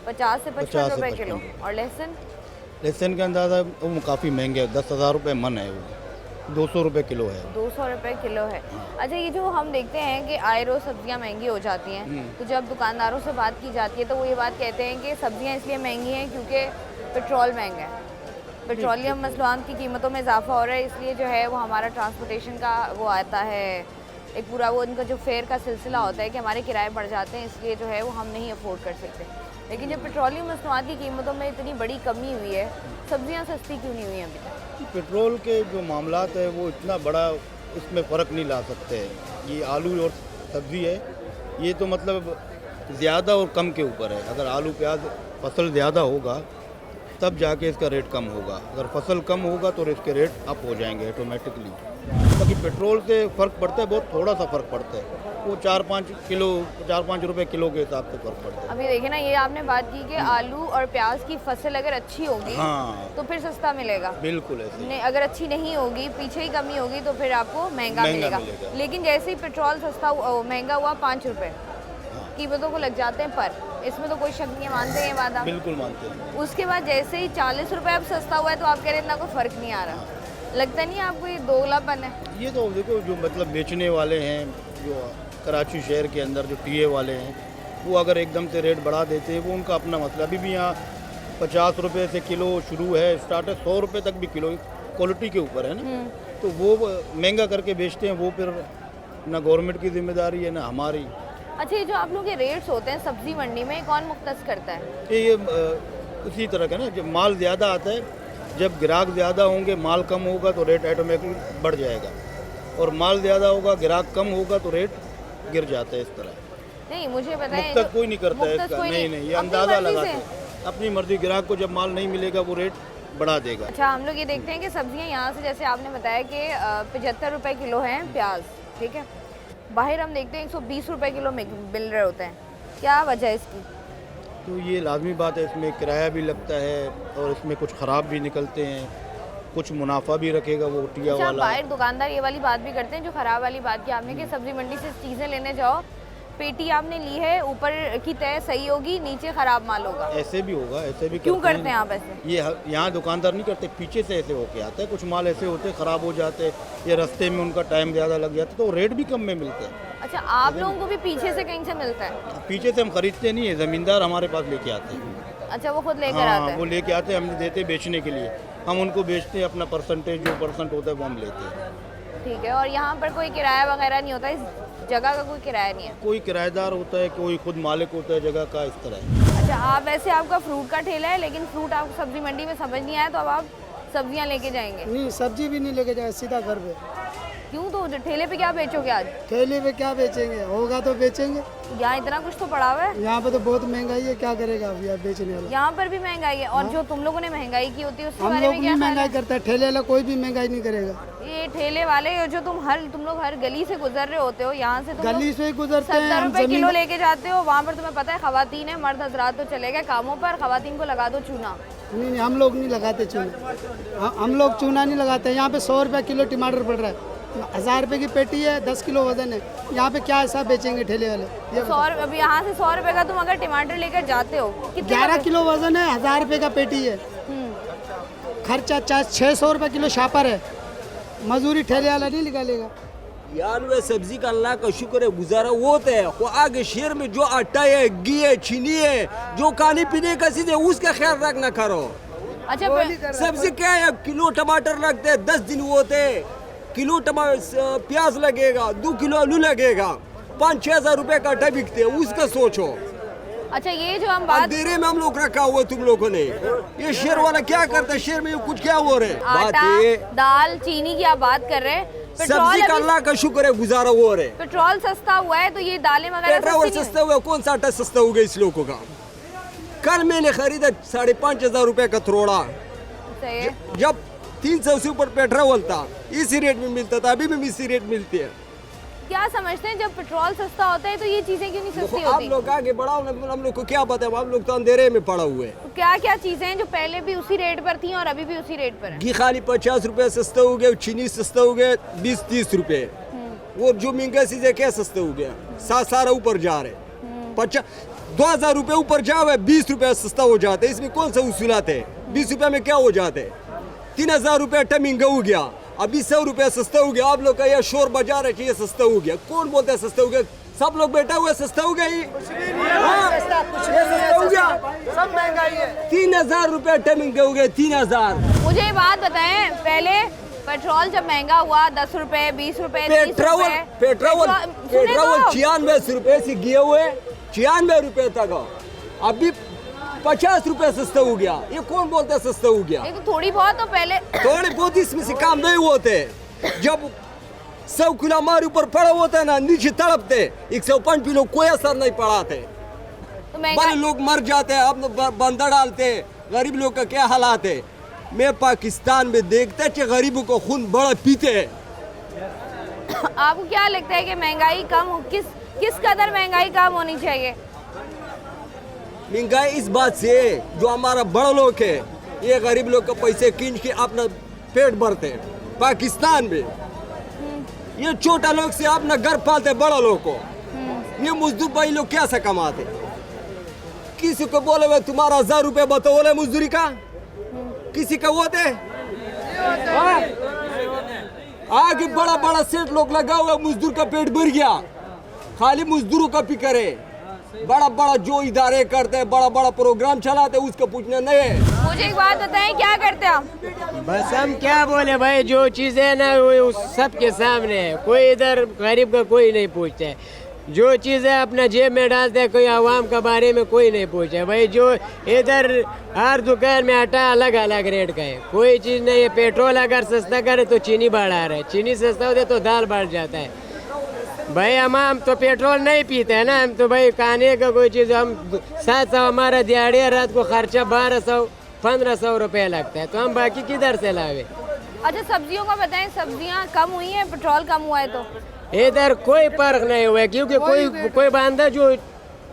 50 से 55 रुपये किलो। और लहसुन का अंदाज़ा वो काफ़ी महंगे है, 10,000 रुपये मन है, वो 200 रुपये किलो है। 200 रुपये किलो है। अच्छा, ये जो हम देखते हैं कि आए रोज़ सब्जियाँ महंगी हो जाती हैं, तो जब दुकानदारों से बात की जाती है तो वो ये बात कहते हैं कि सब्जियाँ इसलिए महंगी हैं क्योंकि पेट्रोल महंगा है। पेट्रोलियम मसनूआत की कीमतों में इजाफा हो रहा है, इसलिए जो है वो हमारा ट्रांसपोर्टेशन का वो आता है, एक पूरा वो उनका जो फेयर का सिलसिला होता है कि हमारे किराए बढ़ जाते हैं, इसलिए जो है वो हम नहीं अफोर्ड कर सकते। लेकिन जब पेट्रोलियम मसनूआत की कीमतों में इतनी बड़ी कमी हुई है, सब्जियां सस्ती क्यों नहीं हुई अभी तक? पेट्रोल के जो मामलात है वो इतना बड़ा इसमें फ़र्क नहीं ला सकते हैं। ये आलू और सब्ज़ी है, ये तो मतलब ज़्यादा और कम के ऊपर है। अगर आलू प्याज फसल ज़्यादा होगा तब जाके इसका रेट कम होगा, अगर फसल कम होगा तो इसके रेट अप हो जाएंगे ऑटोमेटिकली। बाकी पेट्रोल से फ़र्क पड़ता है, बहुत थोड़ा सा फ़र्क पड़ता है, वो 4-5 रुपए किलो के हिसाब से फ़र्क पड़ता है। अभी देखिए ना, ये आपने बात की कि आलू और प्याज की फसल अगर अच्छी होगी हाँ, तो फिर सस्ता मिलेगा, बिल्कुल ऐसे। नहीं अगर अच्छी नहीं होगी, पीछे ही कमी होगी तो फिर आपको महंगा महंगा मिलेगा। मिलेगा। लेकिन जैसे ही पेट्रोल सस्ता महंगा हुआ 5 रुपए कीमतों को लग जाते हैं पर, इसमें तो कोई शक नहीं है, मानते हैं ये बात आप? बिल्कुल मानते हैं। उसके बाद जैसे ही 40 रुपए अब सस्ता हुआ है तो आप कह रहे हैं इतना कोई फ़र्क नहीं आ रहा। लगता नहीं है आपको ये दोगलापन है? ये तो देखो जो मतलब बेचने वाले हैं, जो कराची शहर के अंदर जो टीए वाले हैं, वो अगर एकदम से रेट बढ़ा देते हैं वो उनका अपना मसला। अभी भी यहाँ 50 रुपये से किलो शुरू है, स्टार्ट है 100 रुपये तक भी किलो, क्वालिटी के ऊपर है ना। तो वो महंगा करके बेचते हैं, वो फिर ना गवर्नमेंट की जिम्मेदारी है ना हमारी। अच्छा, ये जो आप लोग के रेट्स होते हैं सब्जी मंडी में, कौन मुख्तस करता है? ये उसी तरह का ना, जब माल ज़्यादा आता है, जब ग्राहक ज़्यादा होंगे माल कम होगा तो रेट ऑटोमेटिक बढ़ जाएगा, और माल ज़्यादा होगा ग्राहक कम होगा तो रेट गिर जाता है। इस तरह नहीं, मुझे पता है मुख्तस कोई नहीं करता है मुख्तस इसका, कोई नहीं नहीं, ये अपनी अंदाज़ा मर्जी लगाते से। हैं अपनी मर्जी। ग्राहक को जब माल नहीं मिलेगा वो रेट बढ़ा देगा। अच्छा, हम लोग ये देखते हैं कि सब्जियां यहाँ से, जैसे आपने बताया कि 75 रुपए किलो हैं प्याज, ठीक है, बाहर हम देखते हैं 120 रुपए किलो मिल रहे होते हैं, क्या वजह है इसकी? तो ये लाजमी बात है, इसमें किराया भी लगता है और इसमें कुछ ख़राब भी निकलते हैं, कुछ मुनाफा भी रखेगा वो टिया अच्छा, वाला। बाहर दुकानदार ये वाली बात भी करते हैं, जो ख़राब वाली बात की आपने कि सब्जी मंडी से चीज़ें लेने जाओ, पेटी आपने ली है, ऊपर की तय सही होगी, नीचे ख़राब माल होगा। ऐसे भी होगा, ऐसे भी क्यों करते हैं आप ऐसे? ये यहाँ दुकानदार नहीं करते, पीछे से ऐसे होके आता है। कुछ माल ऐसे होते हैं ख़राब हो जाते हैं, ये रास्ते में उनका टाइम ज़्यादा लग जाता है तो रेट भी कम में मिलता है। अच्छा, आप लोगों को भी पीछे से कहीं से मिलता है? पीछे से हम खरीदते नहीं है, ज़मींदार हमारे पास लेके आते हैं। अच्छा, वो खुद लेकर हाँ, आते हैं? वो लेके आते हैं, हमने देते हैं बेचने के लिए, हम उनको बेचते हैं, अपना परसेंटेज जो परसेंट होता है वो हम लेते हैं। ठीक है, और यहाँ पर कोई किराया वगैरह नहीं होता, इस जगह का कोई किराया नहीं है? कोई किराएदार होता है, कोई खुद मालिक होता है जगह का, इस तरह है। अच्छा, आप वैसे आपका फ्रूट का ठेला है, लेकिन फ्रूट आपको सब्जी मंडी में समझ नहीं आया तो अब आप सब्जियां लेके जाएंगे? नहीं, सब्जी भी नहीं लेके जाए, सीधा घर पे। क्यों, तो जो ठेले पे क्या बेचोगे आज? ठेले पे क्या बेचेंगे, होगा तो बेचेंगे। यहाँ इतना कुछ तो पड़ा हुआ है। यहाँ पे तो बहुत महंगाई है, क्या करेगा अभी आप बेचने वाला? यहाँ पर भी महंगाई है, और जो तुम लोगों ने महंगाई की होती है उसके हम बारे लोग में भी क्या ख्याल महंगाई है? करता है, ठेले वाला कोई भी महंगाई नहीं करेगा। ये ठेले वाले जो तुम लोग हर गली से गुजर रहे होते हो, यहाँ से तुम गली से ही गुजरते हैं 70 हम। रुपए किलो जमीन लेके जाते हो, वहाँ पर तुम्हें पता है खवातीन है, मर्द हजरात तो चले गए कामों पर, खवातीन को लगा दो चूना। नहीं, हम लोग नहीं लगाते चूना, हम लोग चूना नहीं लगाते। यहाँ पे 100 रुपये किलो टमाटर पड़ रहा है, 1000 रुपये की पेटी है, 10 किलो वजन है। यहाँ पे क्या ऐसा बेचेंगे ठेले वाले? ये 100 अभी यहाँ से 100 रुपए का तुम अगर टमाटर लेकर जाते हो, कितने 11 किलो वजन है, 1000 रुपये का पेटी है। खर्चा 600 रुपये किलो शापर है, मजदूरी ठेले वाला नहीं निकालेगा। यार वे सब्जी का अल्लाह का शुक्र है, गुजारा होता है। वो आगे शहर में जो आटा है, घी है, चीनी है, जो खाने पीने का चीज है, उसका ख्याल रखना करो। अच्छा, सब्जी क्या है, किलो टमाटर लगते हैं 10 दिन होते हैं, किलो प्याज लगेगा, 2 किलो आलू लगेगा, 5-6 हज़ार रुपए का आटा बिकते हैं, उसका सोचो। अच्छा, ये जो हम बात अंधेरे में हम लोग रखा हुआ तुम लोगों ने, ये शहर वाला क्या करता है, शहर में कुछ क्या हो रहा है? बात आटा, ये दाल, चीनी की आप बात कर रहे हैं, सब्जी का अल्लाह का शुक्र है गुजारा हो रहे। पेट्रोल सस्ता हुआ है तो ये दालें वगैरह पेट्रोल सस्ती सस्ता हुआ, कौन सा आटा सस्ता हो गया इस लोगों का? कल मैंने खरीदा 5,500 रुपए का थ्रोड़ा, सही है। जब 300 से ऊपर पेट्रोल था, इसी रेट में मिलता था, अभी भी इसी रेट मिलती है। क्या समझते हैं, जब पेट्रोल सस्ता होता है तो ये चीजें क्यों नहीं सस्ती आप होती? लोग आगे बढ़ाओ ना, हम लोग को क्या पता है, हम लोग तो अंधेरे में पड़ा हुए हैं। तो क्या क्या चीजें हैं जो पहले भी उसी रेट पर थी और अभी भी उसी रेट पर है? घी खाली 50 रुपए सस्ता हो गया, चीनी सस्ता हो गया 20-30 रुपए, वो जो महंगा चीजें क्या सस्ता हो गया, सारा ऊपर जा रहे। 2,000 रुपए ऊपर जाओ, 20 रुपए सस्ता हो जाता है, इसमें कौन सा उसूलात है? 20 रुपए में क्या हो जाते है? 3,000 रुपए आटा महंगा हो गया, अभी 100 रुपया सस्ता हो गया। आप लोग का यह शोर बाजार है कि ये सस्ता हो गया, कौन बोलता है सस्ता हो गया? सब लोग बैठे हुए, सस्ता हो गया ये। हाँ, ये सस्ता हो गया, सब महंगाई है। 3000 रुपये टैमिंग हो गए, 3000। मुझे ये बात बताएं, पहले पेट्रोल जब महंगा हुआ 10 रुपए, 20 रुपए, 30 रुपए, पेट्रोल 96 रुपए से गिए हुए 96 रुपए तक, अभी 50 रुपए सस्ता हो गया। ये कौन बोलता है सस्ता हो गया? ये तो थोड़ी बहुत, तो पहले थोड़ी बहुत इसमें से काम नहीं होते। जब 100 किलो हमारे ऊपर पड़ा होता है ना, नीचे तड़पते, 105 किलो कोई असर नहीं पड़ाते। तो बड़े महंगाई लोग मर जाते हैं, अब बंदा डालते, गरीब लोग का क्या हालात है। मैं पाकिस्तान में देखता कि गरीबों को खून बड़ा पीते हैं। आपको क्या लगता है कि महंगाई कम किस कदर महंगाई कम होनी चाहिए? महंगाई इस बात से, जो हमारा बड़ा लोग है, ये गरीब लोग का पैसे कीन के अपना पेट भरते हैं। पाकिस्तान में ये छोटा लोग से अपना घर पालते, बड़ा लोग को। ये मजदूर भाई लोग क्या से कमाते? किसी को बोले भाई तुम्हारा 1000 रुपये बताओ, बोले मजदूरी का किसी का होते। आगे बड़ा बड़ा सेठ लोग लगा हुआ, मजदूर का पेट भर गया, खाली मजदूरों का फिक्र है। बड़ा बड़ा जो इदारे करते हैं, बड़ा बड़ा प्रोग्राम चलाते हैं, उसका पूछना नहीं है। मुझे एक बात बताएं, क्या करते हैं आप? बस हम क्या बोले भाई, जो चीज़ें है ना वो सबके सामने है, कोई इधर गरीब का कोई नहीं पूछता है। जो चीज़ है अपना जेब में डालते हैं, कोई आवाम के बारे में कोई नहीं पूछता है भाई। जो इधर हर दुकान में आटा अलग अलग रेट का है, कोई चीज़ नहीं है। पेट्रोल अगर सस्ता करे तो चीनी बढ़ा रहा है, चीनी सस्ता होता है तो दाल बढ़ जाता है भाई। हम तो पेट्रोल नहीं पीते हैं ना, हम तो भाई खाने का कोई चीज़, हम 700 हमारा दिहाड़िया रात को खर्चा 1200-1500 रुपये लगता है, तो हम बाकी किधर से लावे? अच्छा, सब्जियों का बताएं, सब्जियां कम हुई हैं, पेट्रोल कम हुआ है? तो इधर कोई फर्क नहीं हुआ है, क्योंकि कोई बंदा जो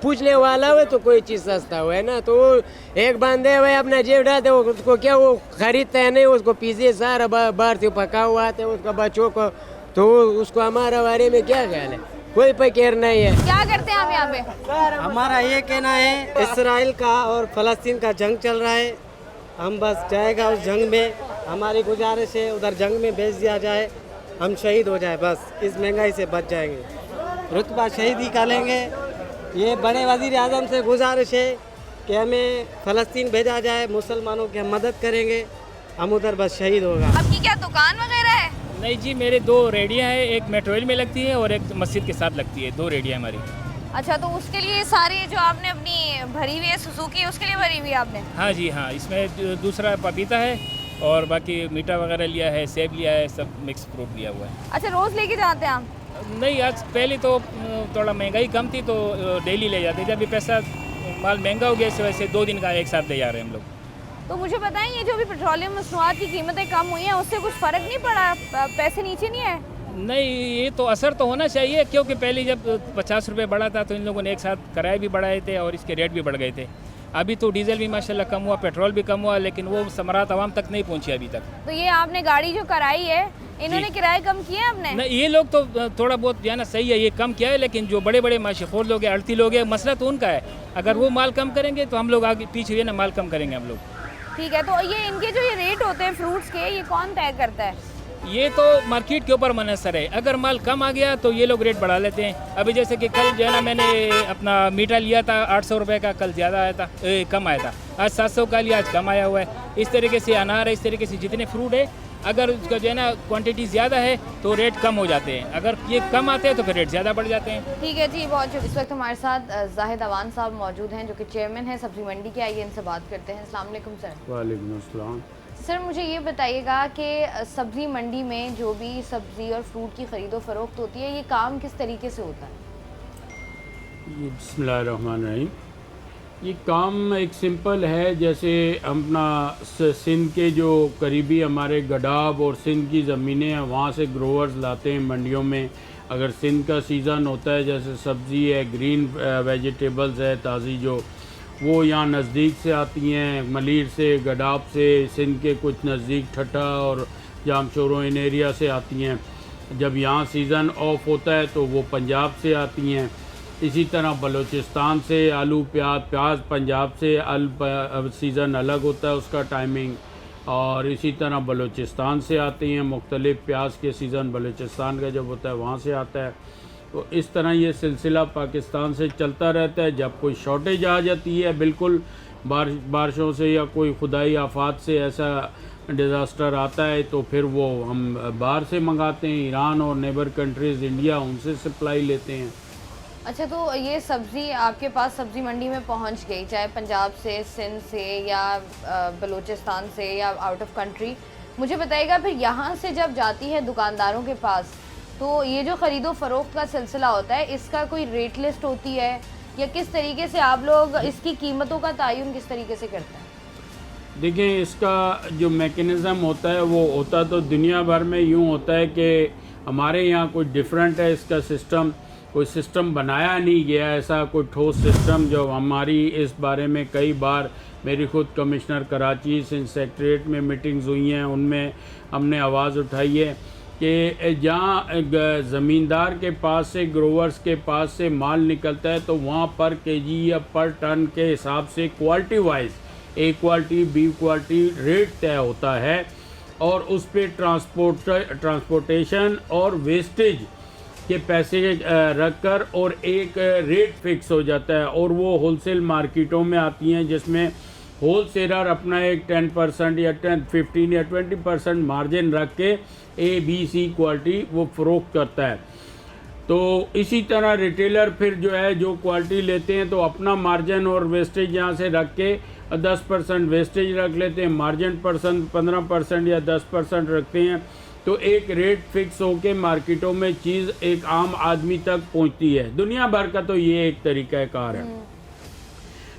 पूछने वाला हो तो कोई चीज़ सस्ता हुआ है ना, तो एक बंदे हुए अपना जेब डालते, उसको क्या वो खरीदता है नहीं, उसको पीछे सारा बाहर से पका हुआ आता है उसका बच्चों को, तो उसको हमारा बारे में क्या ख्याल है? कोई फिक्र नहीं है। क्या करते हैं आप यहाँ पे? हमारा ये कहना है, इसराइल का और फ़लस्तीन का जंग चल रहा है, हम बस जाएगा उस जंग में, हमारी गुजारिश है उधर जंग में भेज दिया जाए, हम शहीद हो जाए, बस इस महंगाई से बच जाएंगे, रुतबा शहीदी का लेंगे। ये बड़े वज़ीर आज़म से गुजारिश है कि हमें फ़लस्तीन भेजा जाए, मुसलमानों की हम मदद करेंगे, हम उधर बस शहीद होगा। आपकी क्या दुकान वगैरह है? नहीं जी, मेरे 2 रेडियाँ हैं, एक मेट्रो रेल में लगती है और एक मस्जिद के साथ लगती है, 2 रेडियाँ हमारी। अच्छा, तो उसके लिए सारी जो आपने अपनी भरी हुई है सुजुकी, उसके लिए भरी हुई है आपने? हाँ जी हाँ, इसमें दूसरा पपीता है और बाकी मीठा वगैरह लिया है, सेब लिया है, सब मिक्स फ्रूट लिया हुआ है। अच्छा, रोज़ लेके जाते हैं आप? नहीं, आज पहले तो थोड़ा महंगाई कम थी तो डेली ले जाते, जब भी पैसा माल महंगा हो गया इस वजह से 2 दिन का एक साथ ले जा रहे हैं हम लोग। तो मुझे बताएं, ये जो भी पेट्रोलियम मसनूआत की कीमतें कम हुई हैं, उससे कुछ फ़र्क नहीं पड़ा? पैसे नीचे नहीं आए? नहीं, ये तो असर तो होना चाहिए, क्योंकि पहले जब 50 रुपये बढ़ा था तो इन लोगों ने एक साथ किराए भी बढ़ाए थे और इसके रेट भी बढ़ गए थे। अभी तो डीजल भी माशाल्लाह कम हुआ, पेट्रोल भी कम हुआ, लेकिन वो समरात आवाम तक नहीं पहुंची अभी तक। तो ये आपने गाड़ी जो कराई है, इन्होंने किराए कम किए आपने? नहीं, ये लोग तो थोड़ा बहुत जो है ना सही है, ये कम किया है, लेकिन जो बड़े बड़े माशिखोर लोग हैं, अड़ती लोग हैं, मसला तो उनका है। अगर वो माल कम करेंगे तो हम लोग आगे पीछे हुए ना माल कम करेंगे हम लोग। ठीक है, तो ये इनके जो ये रेट होते हैं फ्रूट्स के, ये कौन तय करता है? ये तो मार्केट के ऊपर मुनहसर है, अगर माल कम आ गया तो ये लोग रेट बढ़ा लेते हैं। अभी जैसे कि कल जो है ना मैंने अपना मीठा लिया था 800 रुपये का, कल ज़्यादा आया था, कम आया था। आज 700 का लिया, आज कम आया हुआ है। इस तरीके से अनार है, इस तरीके से जितने फ्रूट है, अगर उसका जो है ना क्वांटिटी ज़्यादा है तो रेट कम हो जाते हैं, अगर ये कम आते हैं तो फिर रेट ज़्यादा बढ़ जाते हैं। ठीक है जी, बहुत शुक्रिया। इस वक्त हमारे साथ जाहिद अवान साहब मौजूद हैं, जो कि चेयरमैन है सब्जी मंडी के। आइए इनसे बात करते हैं। अस्सलाम वालेकुम सर। वालेकुम अस्सलाम। सर, मुझे ये बताइएगा कि सब्ज़ी मंडी में जो भी सब्ज़ी और फ्रूट की ख़रीदो फरोख्त होती है, ये काम किस तरीके से होता है? ये बिस्मिल्लाहिर्रहमानिर्रहीम, ये काम एक सिंपल है। जैसे अपना सिंध के जो करीबी हमारे गडाब और सिंध की ज़मीनें हैं, वहाँ से ग्रोवर्स लाते हैं मंडियों में। अगर सिंध का सीज़न होता है, जैसे सब्ज़ी है, ग्रीन वेजिटेबल्स है ताज़ी, जो वो यहाँ नज़दीक से आती हैं, मलीर से, गडाब से, सिंध के कुछ नज़दीक ठट्ठा और जामशोरो इन एरिया से आती हैं। जब यहाँ सीज़न ऑफ होता है तो वो पंजाब से आती हैं। इसी तरह बलूचिस्तान से आलू प्याज पंजाब से सीज़न अलग होता है उसका टाइमिंग, और इसी तरह बलूचिस्तान से आती हैं। मुख्तलिफ़ प्याज के सीज़न बलूचिस्तान का जब होता है वहाँ से आता है। तो इस तरह ये सिलसिला पाकिस्तान से चलता रहता है। जब कोई शॉर्टेज आ जाती है बिल्कुल बारिशों से या कोई खुदाई आफात से ऐसा डिज़ास्टर आता है, तो फिर वो हम बाहर से मंगाते हैं, ईरान और नेबर कंट्रीज़ इंडिया, उनसे सप्लाई लेते हैं। अच्छा, तो ये सब्ज़ी आपके पास सब्ज़ी मंडी में पहुंच गई, चाहे पंजाब से, सिंध से या बलूचिस्तान से या आउट ऑफ कंट्री, मुझे बताइएगा फिर यहाँ से जब जाती है दुकानदारों के पास, तो ये जो ख़रीदो फ़रोख्त का सिलसिला होता है, इसका कोई रेट लिस्ट होती है या किस तरीके से आप लोग इसकी कीमतों का तयन किस तरीके से करते हैं? देखें, इसका जो मैकेनिज़्म होता है वो होता तो दुनिया भर में यूँ होता है कि हमारे यहाँ कोई डिफरेंट है इसका सिस्टम, कोई सिस्टम बनाया नहीं गया ऐसा कोई ठोस सिस्टम। जो हमारी इस बारे में कई बार मेरी खुद कमिश्नर कराची सिंध सेक्रेटरीट में मीटिंग्स हुई हैं, उनमें हमने आवाज़ उठाई है कि जहाँ ज़मींदार के पास से, ग्रोवर्स के पास से माल निकलता है तो वहाँ पर केजी या पर टन के हिसाब से क्वालिटी वाइज ए क्वालिटी, बी क्वालिटी रेट तय होता है और उस पर ट्रांसपोर्टेशन और वेस्टेज के पैसे रखकर और एक रेट फिक्स हो जाता है और वो होलसेल मार्केटों में आती हैं जिसमें होलसेलर अपना एक 10% या 15 या 20% मार्जिन रख के ए बी सी क्वालिटी वो फ़रोख्त करता है। तो इसी तरह रिटेलर फिर जो है जो क्वालिटी लेते हैं तो अपना मार्जिन और वेस्टेज यहाँ से रख के 10% वेस्टेज रख लेते हैं, मार्जिन 15% या 10% रखते हैं, तो एक रेट फिक्स होके मार्केटों में चीज़ एक आम आदमी तक पहुँचती है। दुनिया भर का तो ये एक तरीक़ाकार है,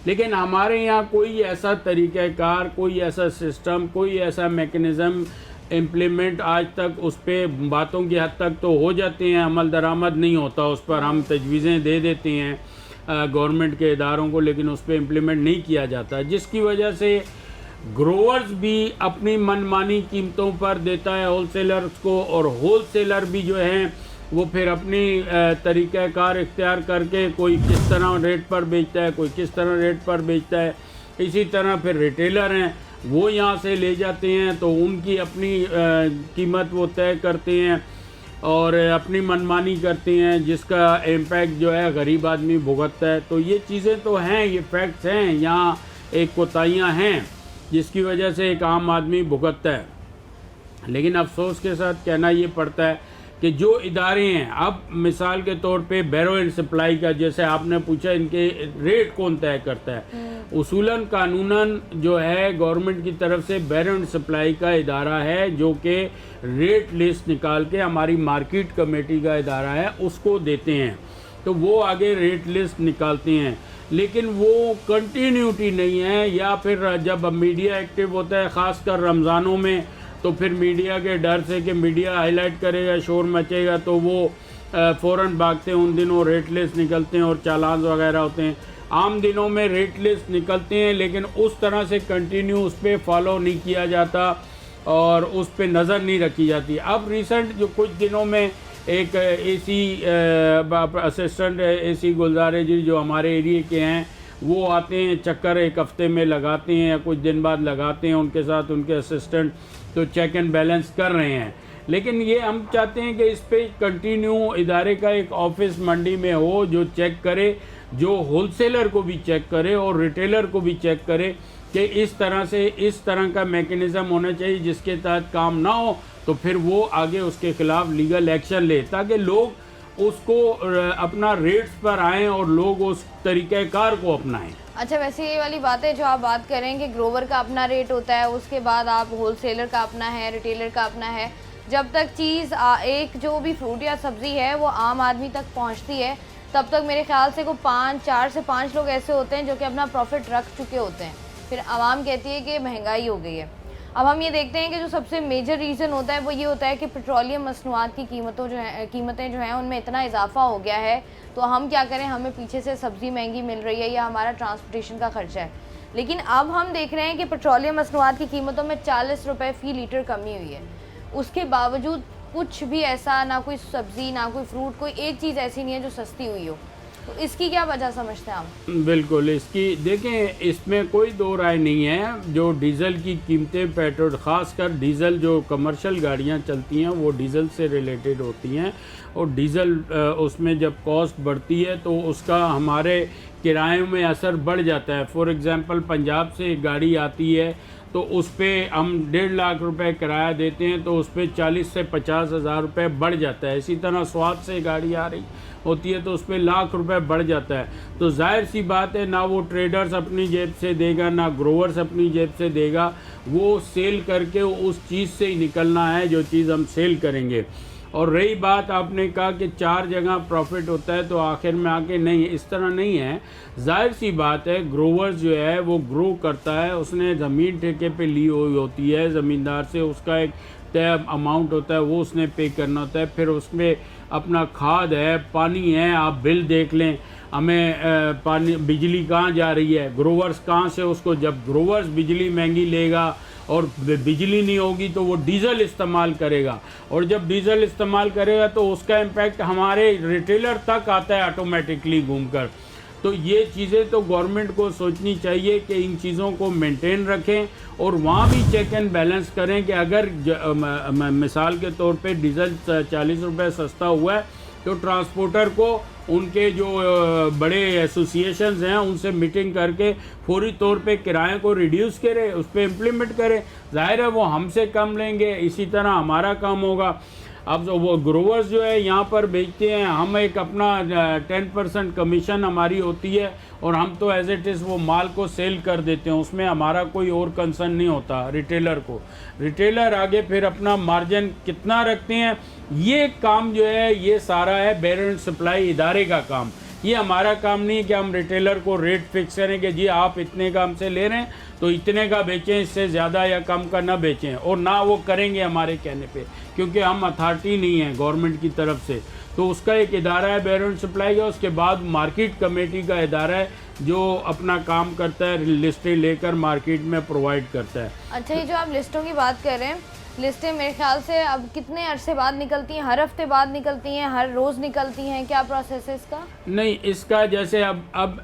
लेकिन हमारे यहाँ कोई ऐसा तरीक़ाकार, कोई ऐसा सिस्टम, कोई ऐसा मैकेनिज़्म इम्प्लीमेंट आज तक उस पर बातों की हद तक तो हो जाते हैं, अमल दरामद नहीं होता उस पर। हम तजवीज़ें दे देते हैं गवर्नमेंट के इदारों को, लेकिन उस पर इम्प्लीमेंट नहीं किया जाता, जिसकी वजह से ग्रोवर्स भी अपनी मनमानी कीमतों पर देता है होलसेलर्स को और होलसेलर भी जो हैं वो फिर अपनी तरीक़ाकार इख्तियार करके कोई किस तरह रेट पर बेचता है, कोई किस तरह रेट पर बेचता है। इसी तरह फिर रिटेलर हैं वो यहाँ से ले जाते हैं तो उनकी अपनी कीमत वो तय करते हैं और अपनी मनमानी करते हैं, जिसका इम्पैक्ट जो है गरीब आदमी भुगतता है। तो ये चीज़ें तो हैं, ये फैक्ट्स हैं, यहाँ एक कोताहियाँ हैं जिसकी वजह से एक आम आदमी भुगतता है। लेकिन अफसोस के साथ कहना ये पड़ता है कि जो इदारे हैं, अब मिसाल के तौर पे बैरो एंड सप्लाई का जैसे आपने पूछा, इनके रेट कौन तय करता है? उसूलन कानूनन जो है गवर्नमेंट की तरफ से बैरो एंड सप्लाई का इदारा है जो कि रेट लिस्ट निकाल के हमारी मार्केट कमेटी का इदारा है उसको देते हैं, तो वो आगे रेट लिस्ट निकालते हैं, लेकिन वो कंटिन्यूटी नहीं है। या फिर जब मीडिया एक्टिव होता है ख़ासकर रमज़ानों में, तो फिर मीडिया के डर से कि मीडिया हाईलाइट करेगा, शोर मचेगा, तो वो फ़ौरन भागते हैं। उन दिनों रेट लिस्ट निकलते हैं और चालान वगैरह होते हैं। आम दिनों में रेट लिस्ट निकलते हैं लेकिन उस तरह से कंटिन्यू उस पर फॉलो नहीं किया जाता और उस पर नज़र नहीं रखी जाती। अब रिसेंट जो कुछ दिनों में एक एसी असिस्टेंट एसी गुलजारे जी जो हमारे एरिए के हैं वो आते हैं, चक्कर एक हफ़्ते में लगाते हैं या कुछ दिन बाद लगाते हैं, उनके साथ उनके असिस्टेंट तो चेक एंड बैलेंस कर रहे हैं। लेकिन ये हम चाहते हैं कि इस पर कंटिन्यू इदारे का एक ऑफिस मंडी में हो जो चेक करे, जो होलसेलर को भी चेक करे और रिटेलर को भी चेक करे कि इस तरह से इस तरह का मैकेनिज़्म होना चाहिए जिसके तहत काम ना हो तो फिर वो आगे उसके ख़िलाफ़ लीगल एक्शन ले, ताकि लोग उसको अपना रेट्स पर आएँ और लोग उस तरीक़ाकार को अपनाएं। अच्छा, वैसे ये वाली बात है जो आप बात कर रहे हैं कि ग्रोवर का अपना रेट होता है, उसके बाद आप होलसेलर का अपना है, रिटेलर का अपना है। जब तक चीज़ एक जो भी फ्रूट या सब्ज़ी है वो आम आदमी तक पहुंचती है, तब तक मेरे ख्याल से को 4 से 5 लोग ऐसे होते हैं जो कि अपना प्रॉफिट रख चुके होते हैं। फिर आवाम कहती है कि महंगाई हो गई है। अब हम ये देखते हैं कि जो सबसे मेजर रीज़न होता है वो ये होता है कि पेट्रोलियम मसनूआत की कीमतें जो हैं उनमें इतना इजाफा हो गया है, तो हम क्या करें, हमें पीछे से सब्ज़ी महंगी मिल रही है या हमारा ट्रांसपोर्टेशन का खर्चा है। लेकिन अब हम देख रहे हैं कि पेट्रोलियम मसनूआत की कीमतों में 40 रुपये फ़ी लीटर कमी हुई है। उसके बावजूद कुछ भी ऐसा, ना कोई सब्ज़ी ना कोई फ्रूट, कोई एक चीज़ ऐसी नहीं है जो सस्ती हुई हो। तो इसकी क्या वजह समझते हैं आप? बिल्कुल, इसकी देखें, इसमें कोई दो राय नहीं है। जो डीज़ल की कीमतें, पेट्रोल, ख़ासकर डीज़ल जो कमर्शियल गाड़ियां चलती हैं वो डीज़ल से रिलेटेड होती हैं, और डीज़ल उसमें जब कॉस्ट बढ़ती है तो उसका हमारे किरायों में असर बढ़ जाता है। फॉर एग्ज़ाम्पल, पंजाब से एक गाड़ी आती है तो उस पर हम 1.5 लाख रुपए किराया देते हैं, तो उस पर 40 से 50 हज़ार रुपये बढ़ जाता है। इसी तरह स्वाद से गाड़ी आ रही होती है तो उस पर लाख रुपए बढ़ जाता है। तो जाहिर सी बात है, ना वो ट्रेडर्स अपनी जेब से देगा, ना ग्रोवर्स अपनी जेब से देगा, वो सेल करके उस चीज़ से ही निकलना है जो चीज़ हम सेल करेंगे। और रही बात, आपने कहा कि 4 जगह प्रॉफिट होता है तो आखिर में आके नहीं, इस तरह नहीं है। जाहिर सी बात है, ग्रोवर्स जो है वो ग्रो करता है, उसने ज़मीन ठेके पे ली हुई होती है ज़मींदार से, उसका एक तय अमाउंट होता है, वो उसने पे करना होता है। फिर उसमें अपना खाद है, पानी है, आप बिल देख लें, हमें पानी, बिजली कहाँ जा रही है, ग्रोवर्स कहाँ से उसको, जब ग्रोवर्स बिजली महंगी लेगा और बिजली नहीं होगी तो वो डीज़ल इस्तेमाल करेगा, और जब डीज़ल इस्तेमाल करेगा तो उसका इम्पैक्ट हमारे रिटेलर तक आता है ऑटोमेटिकली घूमकर। तो ये चीज़ें तो गवर्नमेंट को सोचनी चाहिए कि इन चीज़ों को मेंटेन रखें, और वहाँ भी चेक एंड बैलेंस करें कि अगर मिसाल के तौर पे डीज़ल 40 रुपये सस्ता हुआ है तो ट्रांसपोर्टर को उनके जो बड़े एसोसिएशंस हैं उनसे मीटिंग करके फौरी तौर पे किराए को रिड्यूस करें, उस पर इम्प्लीमेंट करें। जाहिर है वो हमसे कम लेंगे, इसी तरह हमारा कम होगा। अब वो ग्रोवर्स जो है यहाँ पर बेचते हैं, हम एक अपना 10% कमीशन हमारी होती है, और हम तो एज इट इज़ वो माल को सेल कर देते हैं, उसमें हमारा कोई और कंसर्न नहीं होता रिटेलर को। रिटेलर आगे फिर अपना मार्जिन कितना रखते हैं, ये काम जो है ये सारा है बेयर एंड सप्लाई इदारे का काम। ये हमारा काम नहीं है कि हम रिटेलर को रेट फिक्स करें कि जी आप इतने का हमसे ले रहे हैं तो इतने का बेचें, इससे ज़्यादा या कम का ना बेचें, और ना वो करेंगे हमारे कहने पे, क्योंकि हम अथॉरिटी नहीं है गवर्नमेंट की तरफ से। तो उसका एक इदारा है बेयर एंड सप्लाई का, उसके बाद मार्केट कमेटी का इदारा है जो अपना काम करता है, लिस्टें लेकर मार्केट में प्रोवाइड करता है। अच्छा, ये जो आप लिस्टों की बात कर रहे हैं, लिस्टें मेरे ख्याल से अब कितने अरसे बाद निकलती हैं? हर हफ्ते बाद निकलती हैं, हर रोज़ निकलती हैं, क्या प्रोसेस है इसका? नहीं, इसका जैसे अब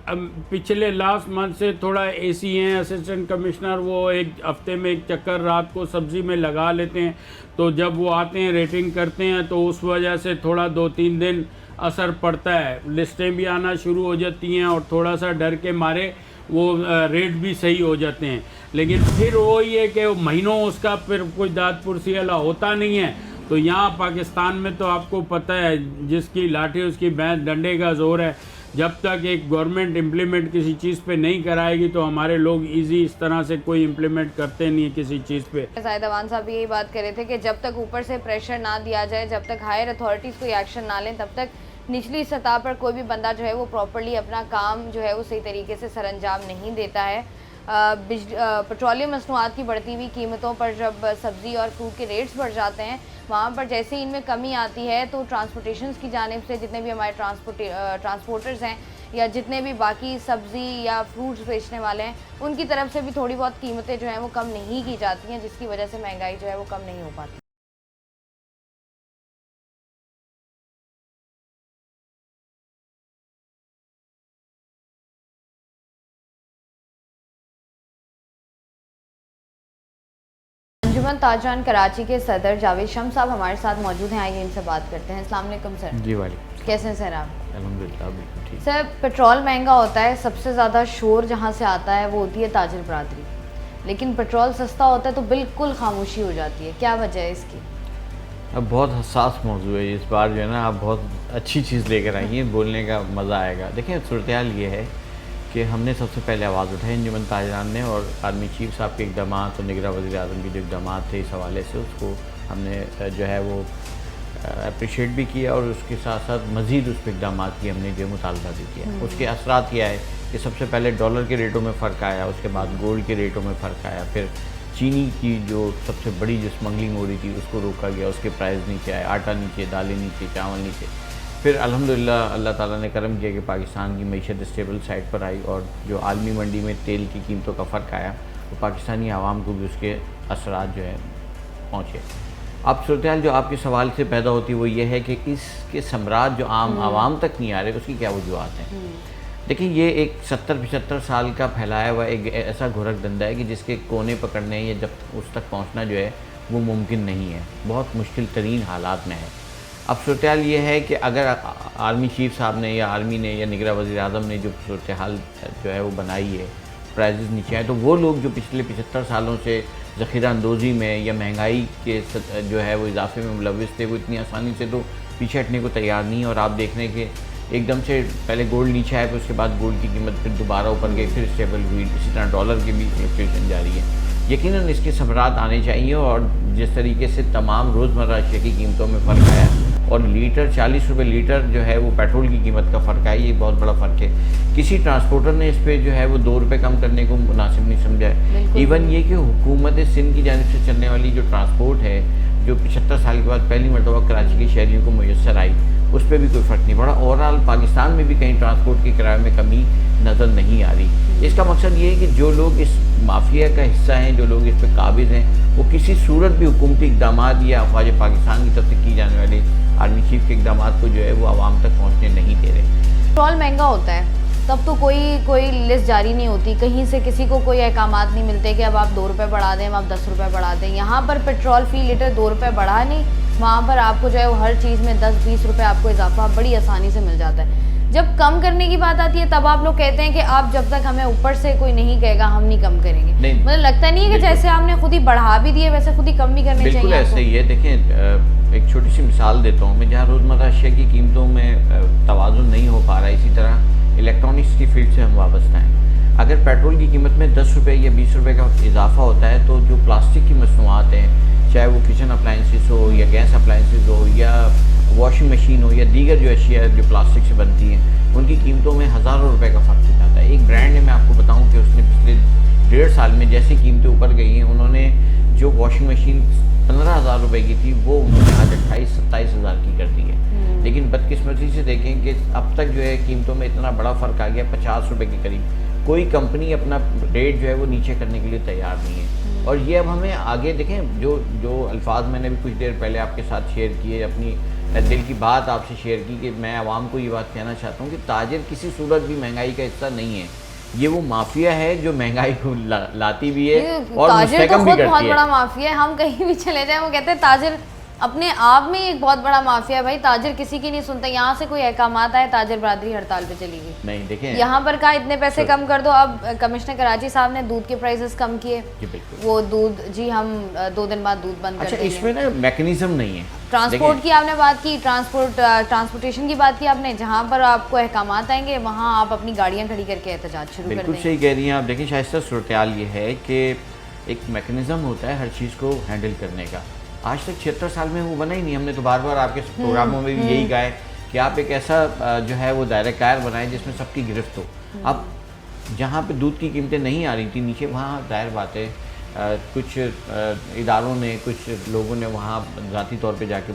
पिछले लास्ट मंथ से थोड़ा एसी हैं असिस्टेंट कमिश्नर, वो एक हफ्ते में एक चक्कर रात को सब्ज़ी में लगा लेते हैं, तो जब वो आते हैं रेटिंग करते हैं तो उस वजह से थोड़ा 2-3 दिन असर पड़ता है, लिस्टें भी आना शुरू हो जाती हैं और थोड़ा सा डर के मारे वो रेट भी सही हो जाते हैं। लेकिन फिर वही है कि महीनों उसका फिर कोई दाद पुरसी वाला होता नहीं है। तो यहाँ पाकिस्तान में तो आपको पता है, जिसकी लाठी उसकी भैंस, डंडे का जोर है। जब तक एक गवर्नमेंट इम्प्लीमेंट किसी चीज़ पे नहीं कराएगी तो हमारे लोग इजी इस तरह से कोई इम्प्लीमेंट करते नहीं है किसी चीज़ पे। जाहिद अवान साहब भी यही बात कर रहे थे कि जब तक ऊपर से प्रेशर ना दिया जाए, जब तक हायर अथॉरिटीज़ कोई एक्शन ना लें, तब तक निचली सतह पर कोई भी बंदा जो है वो प्रॉपर्ली अपना काम जो है वो सही तरीके से सरअंजाम नहीं देता है। पेट्रोलियम मसनूआत की बढ़ती हुई कीमतों पर जब सब्ज़ी और फ्रूट के रेट्स बढ़ जाते हैं, वहाँ पर जैसे ही इनमें कमी आती है तो ट्रांसपोर्टेशंस की जानिब से जितने भी हमारे ट्रांसपोर्टर्स हैं या जितने भी बाकी सब्ज़ी या फ्रूट्स बेचने वाले हैं, उनकी तरफ से भी थोड़ी बहुत कीमतें जो हैं वो कम नहीं की जाती हैं, जिसकी वजह से महंगाई जो है वो कम नहीं हो पाती। अंजुमन ताजरान कराची के सदर जावेद शम्स साहब हमारे साथ मौजूद हैं, आइए इनसे बात करते हैं। अस्सलाम वालेकुम सर। जी वालेकुम। कैसे हैं सर आप? अल्हम्दुलिल्लाह बिल्कुल ठीक। सर, पेट्रोल महंगा होता है, सबसे ज़्यादा शोर जहाँ से आता है वो होती है ताजिर बरादरी, लेकिन पेट्रोल सस्ता होता है तो बिल्कुल खामोशी हो जाती है, क्या वजह है इसकी? अब बहुत हसास मौजू है इस बार, जो है ना, आप बहुत अच्छी चीज़ लेकर आई हैं, बोलने का मज़ा आएगा। देखिए, सूरत हाल ये है कि हमने सबसे पहले आवाज़ उठाई अंजुमन ताजरान ने, और आर्मी चीफ साहब के इक़दाम और निगरान वज़ीर आज़म के जो इक़दाम थे इस हवाले से, उसको हमने जो है वो अप्रिशिएट भी किया, और उसके साथ साथ मज़ीद उस पर इक़दाम की हमने जो मुतालबा भी किया। उसके असरात क्या है कि सबसे पहले डॉलर के रेटों में फ़र्क आया, उसके बाद गोल्ड के रेटों में फ़र्क आया, फिर चीनी की जो सबसे बड़ी जो स्मगलिंग हो रही थी उसको रोका गया, उसके प्राइस नीचे आए, आटा नीचे, दालें नीचे, चावल नीचे। फिर अल्हम्दुलिल्लाह अल्लाह ताला ने करम किया कि पाकिस्तान की मईशत स्टेबल साइड पर आई, और जो आलमी मंडी में तेल की कीमतों का फ़र्क आया तो पाकिस्तानी आवाम को भी उसके असरात जो है पहुँचे। अब सूरत जो आपके सवाल से पैदा होती है वो ये है कि इसके सम्राट जो आम आवाम तक नहीं आ रहे, उसकी क्या वजूहत हैं। देखिए, ये एक 70-75 साल का फैलाया हुआ एक ऐसा घोरक धंधा है कि जिसके कोने पकड़ने या जब उस तक पहुंचना जो है वो मुमकिन नहीं है, बहुत मुश्किल तरीन हालात में है। अब सूरत ये है कि अगर आर्मी चीफ साहब ने या आर्मी ने या निगरान वज़ीर आज़म ने जो सूरत हाल जो है वो बनाई है, प्राइजेज़ नीचे आए, तो वो लोग जो पिछले 75 सालों से ज़ख़ीरा अंदोज़ी में या महंगाई के जो है वो इजाफे में मुलविस थे, वो इतनी आसानी से तो पीछे हटने को तैयार नहीं। और आप देख रहे हैं कि एकदम से पहले गोल्ड नीचे आया, फिर उसके बाद गोल्ड की कीमत फिर दोबारा ऊपर गई, फिर स्टेबल हुई। इसी तरह डॉलर की भी फ्लक्चुएशन जारी है। यकीनन इसके सबरात आने चाहिए। और जिस तरीके से तमाम रोज़मर्रा अशिया की कीमतों में फ़र्क आया और लीटर 40 रुपये लीटर जो है वो पेट्रोल की कीमत का फ़र्क है, ये बहुत बड़ा फ़र्क है। किसी ट्रांसपोर्टर ने इस पर जो है वो 2 रुपये कम करने को मुनासिब नहीं समझा है। इवन ये कि हुकूमत सिंध की जानिब से चलने वाली जो ट्रांसपोर्ट है, जो 75 साल के बाद पहली मरतबा कराची के शहरियों को मुयसर आई, उस पर भी कोई फ़र्क नहीं पड़ा। ओवरऑल पाकिस्तान में भी कहीं ट्रांसपोर्ट के किराए में कमी नज़र नहीं आ रही। इसका मकसद ये है कि जो लोग इस माफिया का हिस्सा हैं, जो लोग इस पर काबिज़ हैं, वो किसी सूरत भी हुकूमती इक़दाम या अफवाज पाकिस्तान की तरफ से की जाने वाले आर्मी चीफ के इक़दाम को जो है वो आवाम तक पहुँचने नहीं दे रहे। पेट्रोल महंगा होता है तब तो कोई लिस्ट जारी नहीं होती, कहीं से किसी को कोई अहकामात नहीं मिलते कि अब आप 2 रुपये बढ़ा दें, अब आप 10 रुपये बढ़ा दें। यहाँ पर पेट्रोल फ़ी लीटर 2 रुपये बढ़ा नहीं, वहाँ पर आपको जो है वो हर चीज़ में 10-20 रुपये आपको इजाफा बड़ी आसानी से मिल जाता है। जब कम करने की बात आती है तब आप लोग कहते हैं कि आप जब तक हमें ऊपर से कोई नहीं कहेगा हम नहीं कम करेंगे। मतलब लगता नहीं है कि जैसे आपने खुद ही बढ़ा भी दिए वैसे खुद ही कम भी करने चाहिए। बिल्कुल ऐसे ही है। देखें, एक छोटी सी मिसाल देता हूँ मैं, जहाँ रोज़मर्रा अशिया की कीमतों में तवाज़ुन नहीं हो पा रहा है, इसी तरह इलेक्ट्रॉनिक्स की फील्ड से हम वाबस्ता हैं। अगर पेट्रोल की कीमत में 10 रुपये या 20 रुपये का इजाफा होता है तो जो प्लास्टिक की मसनूआत हैं, चाहे वो किचन अप्लाइंसेस हो या गैस अप्लाइंसेस हो या वॉशिंग मशीन हो या दीगर जो अशिया जो प्लास्टिक से बनती हैं, उनकी कीमतों में हज़ारों रुपए का फ़र्क हो जाता है। एक ब्रांड है, मैं आपको बताऊं कि उसने पिछले 1.5 साल में जैसी कीमतें ऊपर गई हैं, उन्होंने जो वॉशिंग मशीन 15,000 रुपये की थी वो उन्होंने आज 28-27 हज़ार की कर दी है। लेकिन बदकिस्मती से देखें कि अब तक जो है कीमतों में इतना बड़ा फ़र्क आ गया 50 रुपये के करीब। कोई कंपनी अपना रेट जो है वो नीचे करने के लिए तैयार नहीं है। और ये अब हमें आगे देखें, जो अल्फाज मैंने भी कुछ देर पहले आपके साथ शेयर किए, अपनी दिल की बात आपसे शेयर की कि मैं आवाम को ये बात कहना चाहता हूँ कि ताजिर किसी सूरत भी महंगाई का हिस्सा नहीं है। ये वो माफिया है जो महंगाई को लाती भी है और मुस्तहकम भी करती है। बहुत बड़ा माफिया है। हम कहीं भी चले जाएं वो कहते हैं ताजिर अपने आप में एक बहुत बड़ा माफिया है। भाई ताजिर किसी की नहीं सुनता। यहाँ से कोई अहकामात आए ताजिर बरादरी हड़ताल पे चली गई। नहीं, देखें यहाँ पर कहा इतने पैसे कम कर दो। अब कमिश्नर कराची साहब ने दूध के प्राइसेस कम किए, वो दूध जी हम 2 दिन बाद दूध बंद कर देंगे। इसमें ना मैकेनिज्म नहीं है। ट्रांसपोर्ट की आपने बात की, ट्रांसपोर्टेशन की बात की आपने, जहाँ पर आपको अहकामात आएंगे वहाँ आप अपनी गाड़ियाँ खड़ी करके एहतजाज शुरू कर देंगे। बिल्कुल सही कह रही हैं आप। देखिए शाइस्ता, सूरत हाल ये है कि एक मैकेनिज्म होता है हर चीज़ को हैंडल करने का। आज तक 76 साल में वो बना ही नहीं। हमने तो बार बार आपके प्रोग्रामों में भी यही कहा है कि आप एक ऐसा जो है वो दायरा कार बनाएं जिसमें सबकी गिरफ्त हो। अब जहाँ पे दूध की कीमतें नहीं आ रही थी नीचे, वहाँ जाहिर बात है कुछ इदारों ने, कुछ लोगों ने वहाँ ज़ाती तौर पे जाके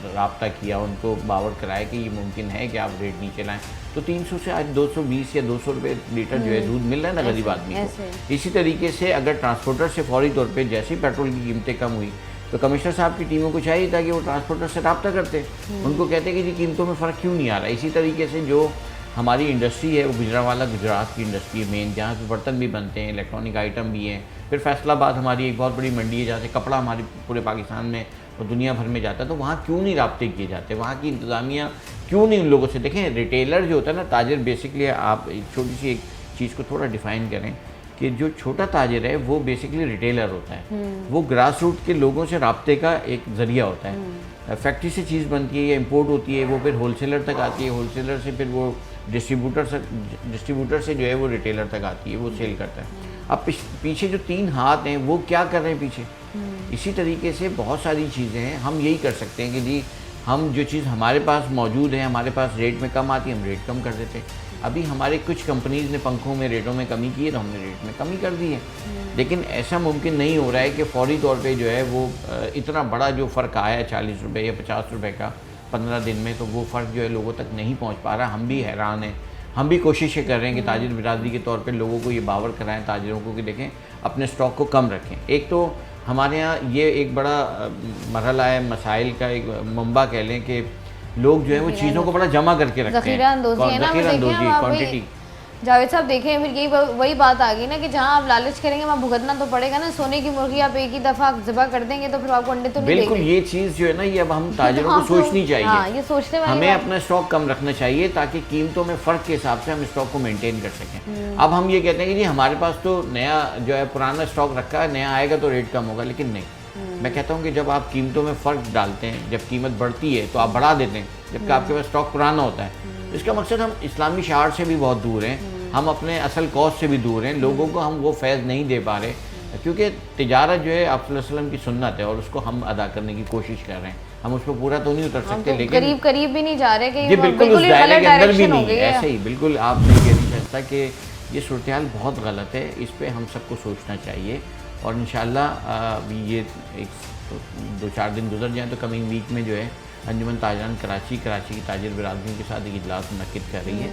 रब्ता किया, उनको बावर कराया कि ये मुमकिन है कि आप रेट नीचे लाएं। तो 300 से आज 220 या 200 रुपये लीटर जो है दूध मिल रहा है ना गरीब आदमी को। इसी तरीके से अगर ट्रांसपोर्टर से फौरी तौर पे जैसे ही पेट्रोल की कीमतें कम हुई तो कमिश्नर साहब की टीमों को चाहिए था कि वो ट्रांसपोर्टर से रब्ता करते, उनको कहते कि जी कीमतों में फ़र्क क्यों नहीं आ रहा। इसी तरीके से जो हमारी इंडस्ट्री है वो गुजरांवाला गुजरात की इंडस्ट्री है मेन, जहाँ पे बर्तन भी बनते हैं, इलेक्ट्रॉनिक आइटम भी हैं। फिर फैसलाबाद हमारी एक बहुत बड़ी मंडी है जहाँ से कपड़ा हमारे पूरे पाकिस्तान में और दुनिया भर में जाता है। तो वहाँ क्यों नहीं रब्ते किए जाते, वहाँ की इंतज़ामिया क्यों नहीं उन लोगों से। देखें रिटेलर जो होता है ना, ताजिर बेसिकली, आप एक छोटी सी एक चीज़ को थोड़ा डिफ़ाइन करें कि जो छोटा ताजिर है वो बेसिकली रिटेलर होता है। वो ग्रास रूट के लोगों से रब्ते का एक ज़रिया होता है। फैक्ट्री से चीज़ बनती है या इम्पोर्ट होती है, वो फिर होलसेलर तक आती है, होलसेलर से फिर वो डिस्ट्रीब्यूटर से जो है वो रिटेलर तक आती है, वो सेल करता है। अब पीछे जो 3 हाथ हैं वो क्या कर रहे हैं पीछे। इसी तरीके से बहुत सारी चीज़ें हैं। हम यही कर सकते हैं कि जी हम जो चीज़ हमारे पास मौजूद है, हमारे पास रेट में कम आती है, हम रेट कम कर देते हैं। अभी हमारे कुछ कंपनीज़ ने पंखों में रेटों में कमी की है तो हमने रेट में कमी कर दी है। लेकिन ऐसा मुमकिन नहीं हो रहा है कि फौरी तौर पे जो है वो इतना बड़ा जो फ़र्क आया है 40 रुपये या 50 रुपये का 15 दिन में, तो वो फ़र्क जो है लोगों तक नहीं पहुंच पा रहा। हम भी हैरान हैं। हम भी कोशिशें कर रहे हैं कि ताजिर बिरादरी के तौर पे लोगों को ये बावर कराएं, ताजिरों को, कि देखें अपने स्टॉक को कम रखें। एक तो हमारे यहाँ ये एक बड़ा मरहला है, मसाइल का एक मंबा कह लें कि लोग जो है वो चीज़ों को बड़ा जमा करके रखते हैं। ज़ख़ीरा अंदोज़ी है ना, क्वांटिटी। जावेद साहब देखें, फिर यही वही बात आ गई ना कि जहाँ आप लालच करेंगे वहाँ भुगतना तो पड़ेगा ना। सोने की मुर्गी आप एक ही दफ़ा ज़िबा कर देंगे तो फिर आपको अंडे तो नहीं देंगे। बिल्कुल, ये चीज़ जो है ना, ये अब हम ताजिरों को सोचनी चाहिए। हाँ, ये सोचने वाली हमें अपना स्टॉक कम रखना चाहिए ताकि कीमतों में फ़र्क के हिसाब से हम स्टॉक को मेंटेन कर सकें। अब हम ये कहते हैं कि जी हमारे पास तो नया जो है पुराना स्टॉक रखा है, नया आएगा तो रेट कम होगा, लेकिन नहीं। मैं कहता हूँ कि जब आप कीमतों में फ़र्क डालते हैं, जब कीमत बढ़ती है तो आप बढ़ा देते हैं, जबकि आपके पास स्टॉक पुराना होता है। इसका मकसद हम इस्लामी शार से भी बहुत दूर हैं, हम अपने असल कॉस्ट से भी दूर हैं। लोगों को हम वो फैज़ नहीं दे पा रहे, क्योंकि तिजारत जो है आप सल्लल्लाहु अलैहि वसल्लम की सुन्नत है और उसको हम अदा करने की कोशिश कर रहे हैं। हम उस पर पूरा तो नहीं उतर सकते, लेकिन करीब भी नहीं जा रहे कि ये बिल्कुल उस दायरे के अंदर भी नहीं। ऐसे ही बिल्कुल आप नहीं कह नहीं सकता कि ये सूरत हाल बहुत गलत है। इस पर हम सबको सोचना चाहिए और इंशाअल्लाह ये एक 2-4 दिन गुजर जाएँ तो कमिंग वीक में जो है अंजुमन ताजरान कराची की ताजिर बिरादरी के साथ एक इजलास मुनक्किद कर रही है,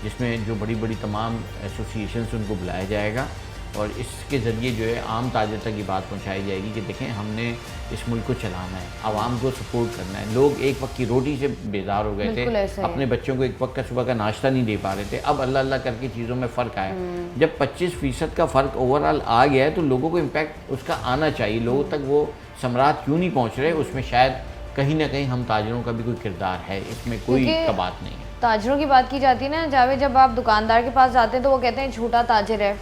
जिसमें जो बड़ी बड़ी तमाम एसोसिएशन से उनको बुलाया जाएगा और इसके ज़रिए जो है आम ताजिर तक ये बात पहुंचाई जाएगी कि देखें हमने इस मुल्क को चलाना है, आवाम को सपोर्ट करना है। लोग एक वक्त की रोटी से बेजार हो गए थे, अपने बच्चों को एक वक्त का सुबह का नाश्ता नहीं दे पा रहे थे। अब अल्लाह अल्लाह करके चीज़ों में फ़र्क आया। जब 25% का फ़र्क ओवरऑल आ गया है तो लोगों को इम्पैक्ट उसका आना चाहिए। लोगों तक वो समरात क्यों नहीं पहुँच रहे, उसमें शायद कहीं ना कहीं हम ताजिरों का भी कोई किरदार है, इसमें कोई कबात नहीं है। ताजिरों की बात की जाती है ना जावेद, जब आप दुकानदार के पास जाते हैं तो वो कहते हैं झूठा ताजिर है,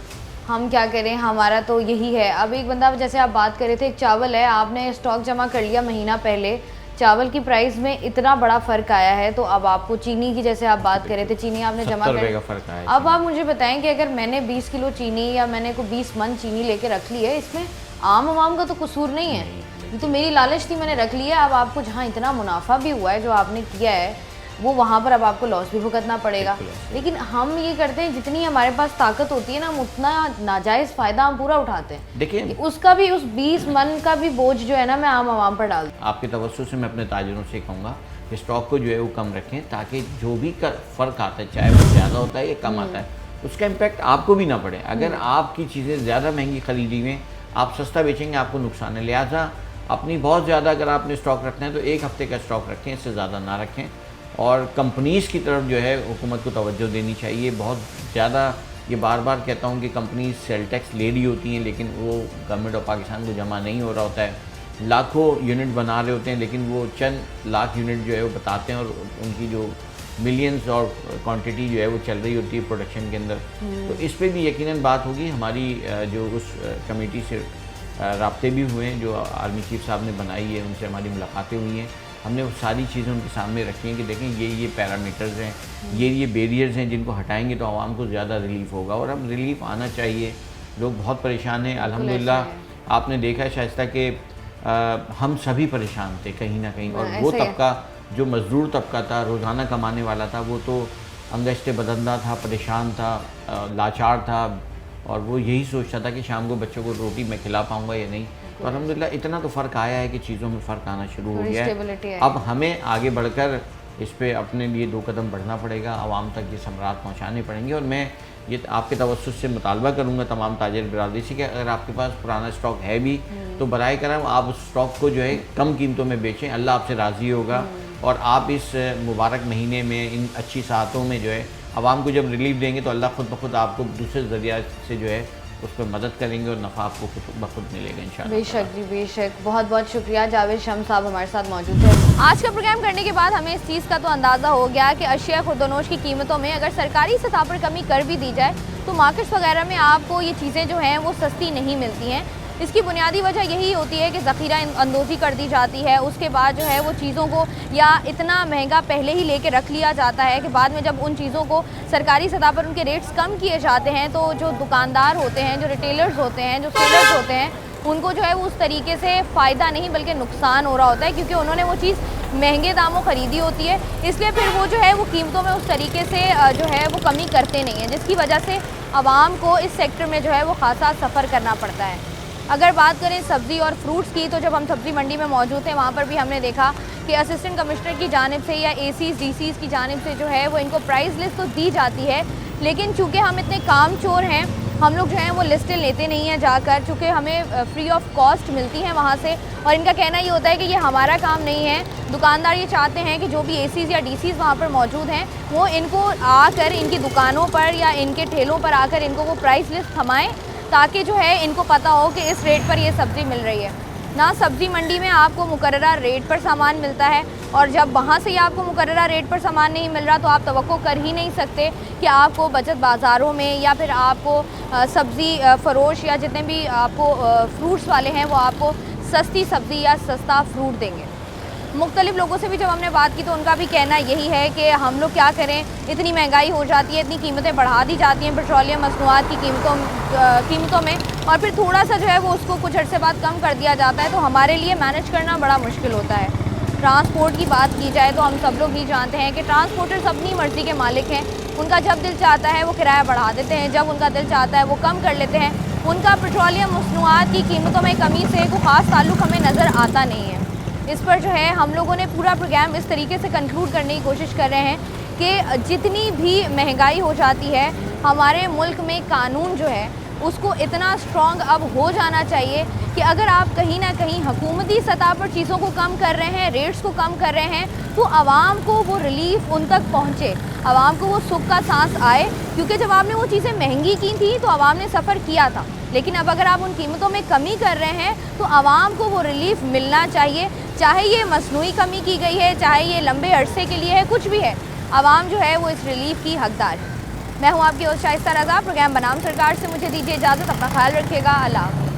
हम क्या करें, हमारा तो यही है। अब एक बंदा, जैसे आप बात कर रहे थे, एक चावल है, आपने स्टॉक जमा कर लिया महीना पहले, चावल की प्राइस में इतना बड़ा फ़र्क आया है, तो अब आपको चीनी की, जैसे आप बात कर रहे थे, चीनी आपने जमा कर, अब आप मुझे बताएं कि अगर मैंने 20 किलो चीनी या मैंने को 20 मन चीनी लेके रख ली है, इसमें आम आवाम का तो कसूर नहीं है, ये तो मेरी लालच थी, मैंने रख लिया। अब आपको जहाँ इतना मुनाफा भी हुआ है जो आपने किया है, वो वहाँ पर अब आपको लॉस भी भुगतना पड़ेगा। लेकिन हम ये करते हैं, जितनी हमारे पास ताकत होती है ना, हम उतना नाजायज़ फ़ायदा हम पूरा उठाते हैं। देखिए उसका भी, उस 20 मन का भी बोझ जो है ना, मैं आम आवाम पर डाल दूँ। आपके तवज्जो से मैं अपने ताजिरों से कहूँगा कि स्टॉक को जो है वो कम रखें, ताकि जो भी फ़र्क आता है, चाहे वो ज़्यादा होता है या कम आता है, उसका इम्पैक्ट आपको भी ना पड़े। अगर आपकी चीज़ें ज़्यादा महंगी खरीदी में आप सस्ता बेचेंगे, आपको नुकसान है। लिहाजा अपनी बहुत ज़्यादा अगर आपने स्टॉक रखना है तो 1 हफ़्ते का स्टॉक रखें, इससे ज़्यादा ना रखें। और कंपनीज़ की तरफ जो है हुकूमत को तवज्जो देनी चाहिए बहुत ज़्यादा। ये बार बार कहता हूँ कि कंपनीज सेल टैक्स ले रही होती हैं, लेकिन वो गवर्नमेंट ऑफ पाकिस्तान को जमा नहीं हो रहा होता है। लाखों यूनिट बना रहे होते हैं, लेकिन वो चंद लाख यूनिट जो है वो बताते हैं और उनकी जो मिलियंस और क्वांटिटी जो है वो चल रही होती है प्रोडक्शन के अंदर। तो इस पर भी यकीनन बात होगी। हमारी जो उस कमेटी से राब्ते भी हुए हैं जो आर्मी चीफ साहब ने बनाई है, उनसे हमारी मुलाकातें हुई हैं। हमने वो सारी चीज़ें उनके सामने रखी हैं कि देखें ये पैरामीटर्स हैं, ये बैरियर्स हैं, जिनको हटाएंगे तो आवाम को ज़्यादा रिलीफ होगा। और अब रिलीफ आना चाहिए, लोग बहुत परेशान हैं। अल्हम्दुलिल्लाह आपने देखा है शाइस्ता कि हम सभी परेशान थे कहीं ना कहीं, और वो तबका जो मज़दूर तबका था, रोज़ाना कमाने वाला था, वो तो अंगश्ते बदंदा था, परेशान था, लाचार था, और वो यही सोचता था कि शाम को बच्चों को रोटी मैं खिला पाऊँगा या नहीं। तो अल्हम्दुलिल्लाह इतना तो फ़र्क आया है कि चीज़ों में फ़र्क आना शुरू हो गया है। अब हमें आगे बढ़कर इस पे अपने लिए 2 कदम बढ़ना पड़ेगा, आवाम तक ये समरात पहुँचाने पड़ेंगे। और मैं ये आपके तवज्जुह से मुतालबा करूँगा तमाम ताजिर बिरादरी से कि अगर आपके पास पुराना स्टॉक है भी तो बराए करम आप उस स्टॉक को जो है कम कीमतों में बेचें, अल्लाह आपसे राज़ी होगा। और आप इस मुबारक महीने में, इन अच्छी सातों में जो है आवाम को जब रिलीफ देंगे तो अल्लाह खुद ब खुद आपको दूसरे ज़रिया से जो है उस पर मदद करेंगे और नफ़ा आपको खुद ब खुद मिलेगा इंशाअल्लाह। बेशक जी, बेशक। बहुत बहुत शुक्रिया जावेद शम्स साहब हमारे साथ मौजूद थे। आज का प्रोग्राम करने के बाद हमें इस चीज़ का तो अंदाज़ा हो गया कि अशिया खुर्दनोश की कीमतों में अगर सरकारी सतह पर कमी कर भी दी जाए तो मार्केट्स वगैरह में आपको ये चीज़ें जो हैं वो सस्ती नहीं मिलती हैं। इसकी बुनियादी वजह यही होती है कि ज़ख़ीरा अंदोज़ी कर दी जाती है, उसके बाद जो है वो चीज़ों को या इतना महंगा पहले ही लेके रख लिया जाता है कि बाद में जब उन चीज़ों को सरकारी सतह पर उनके रेट्स कम किए जाते हैं तो जो दुकानदार होते हैं, जो रिटेलर्स होते हैं, जो सेलर्स होते हैं, उनको जो है वो उस तरीके से फ़ायदा नहीं बल्कि नुकसान हो रहा होता है, क्योंकि उन्होंने वो चीज़ महंगे दामों ख़रीदी होती है। इसलिए फिर वो जो है वो कीमतों में उस तरीके से जो है वो कमी करते नहीं हैं, जिसकी वजह से आवाम को इस सेक्टर में जो है वो ख़ासा सफ़र करना पड़ता है। अगर बात करें सब्ज़ी और फ्रूट्स की, तो जब हम सब्ज़ी मंडी में मौजूद थे वहाँ पर भी हमने देखा कि असिस्टेंट कमिश्नर की जानिब से या एसीज़ डीसीज़ की जानिब से जो है वो इनको प्राइस लिस्ट तो दी जाती है, लेकिन चूँकि हम इतने कामचोर हैं हम लोग जो है वो लिस्टें लेते नहीं हैं जाकर, चूँकि हमें फ्री ऑफ कॉस्ट मिलती हैं वहाँ से। और इनका कहना ये होता है कि ये हमारा काम नहीं है। दुकानदार ये चाहते हैं कि जो भी एसीज़ या डीसीज़ वहाँ पर मौजूद हैं वो इनको आकर इनकी दुकानों पर या इनके ठेलों पर आकर इनको वो प्राइस लिस्ट थमाएँ, ताकि जो है इनको पता हो कि इस रेट पर ये सब्ज़ी मिल रही है। ना सब्ज़ी मंडी में आपको मुकर्ररा रेट पर सामान मिलता है, और जब वहाँ से ही आपको मुकर्ररा रेट पर सामान नहीं मिल रहा तो आप तवक्को कर ही नहीं सकते कि आपको बचत बाज़ारों में या फिर आपको सब्ज़ी फ़रोश या जितने भी आपको फ्रूट्स वाले हैं वो आपको सस्ती सब्ज़ी या सस्ता फ्रूट देंगे। मुख्तलिफ लोगों से भी जब हमने बात की तो उनका भी कहना यही है कि हम लोग क्या करें, इतनी महंगाई हो जाती है, इतनी कीमतें बढ़ा दी जाती हैं पेट्रोलियम मसनूआत की कीमतों में, और फिर थोड़ा सा जो है वो उसको कुछ अर्से बाद कम कर दिया जाता है, तो हमारे लिए मैनेज करना बड़ा मुश्किल होता है। ट्रांसपोर्ट की बात की जाए तो हम सब लोग ही जानते हैं कि ट्रांसपोर्टर्स अपनी मर्ज़ी के मालिक हैं। उनका जब दिल चाहता है वो किराया बढ़ा देते हैं, जब उनका दिल चाहता है वो कम कर लेते हैं। उनका पेट्रोलियम मसनूआत की कीमतों में कमी से कोई ख़ास ताल्लुक़ हमें नज़र आता नहीं है। इस पर जो है हम लोगों ने पूरा प्रोग्राम इस तरीके से कंक्लूड करने की कोशिश कर रहे हैं कि जितनी भी महंगाई हो जाती है, हमारे मुल्क में कानून जो है उसको इतना स्ट्रॉन्ग अब हो जाना चाहिए कि अगर आप कहीं ना कहीं हुकूमती सतह पर चीज़ों को कम कर रहे हैं, रेट्स को कम कर रहे हैं, तो आवाम को वो रिलीफ उन तक पहुँचे, आवाम को वो सुख का सांस आए। क्योंकि जब आपने वो चीज़ें महंगी की थी तो आवाम ने सफ़र किया था, लेकिन अब अगर आप उन कीमतों में कमी कर रहे हैं तो आवाम को वो रिलीफ मिलना चाहिए। चाहे ये मसनूई कमी की गई है, चाहे ये लंबे अरसे के लिए है, कुछ भी है, आवाम जो है वो इस रिलीफ की हकदार है। मैं हूँ आपकी होस्ट शाइस्ता रज़ा। प्रोग्राम बनाम सरकार से मुझे दीजिए इजाज़त। अपना ख्याल रखिएगा। अल्लाह।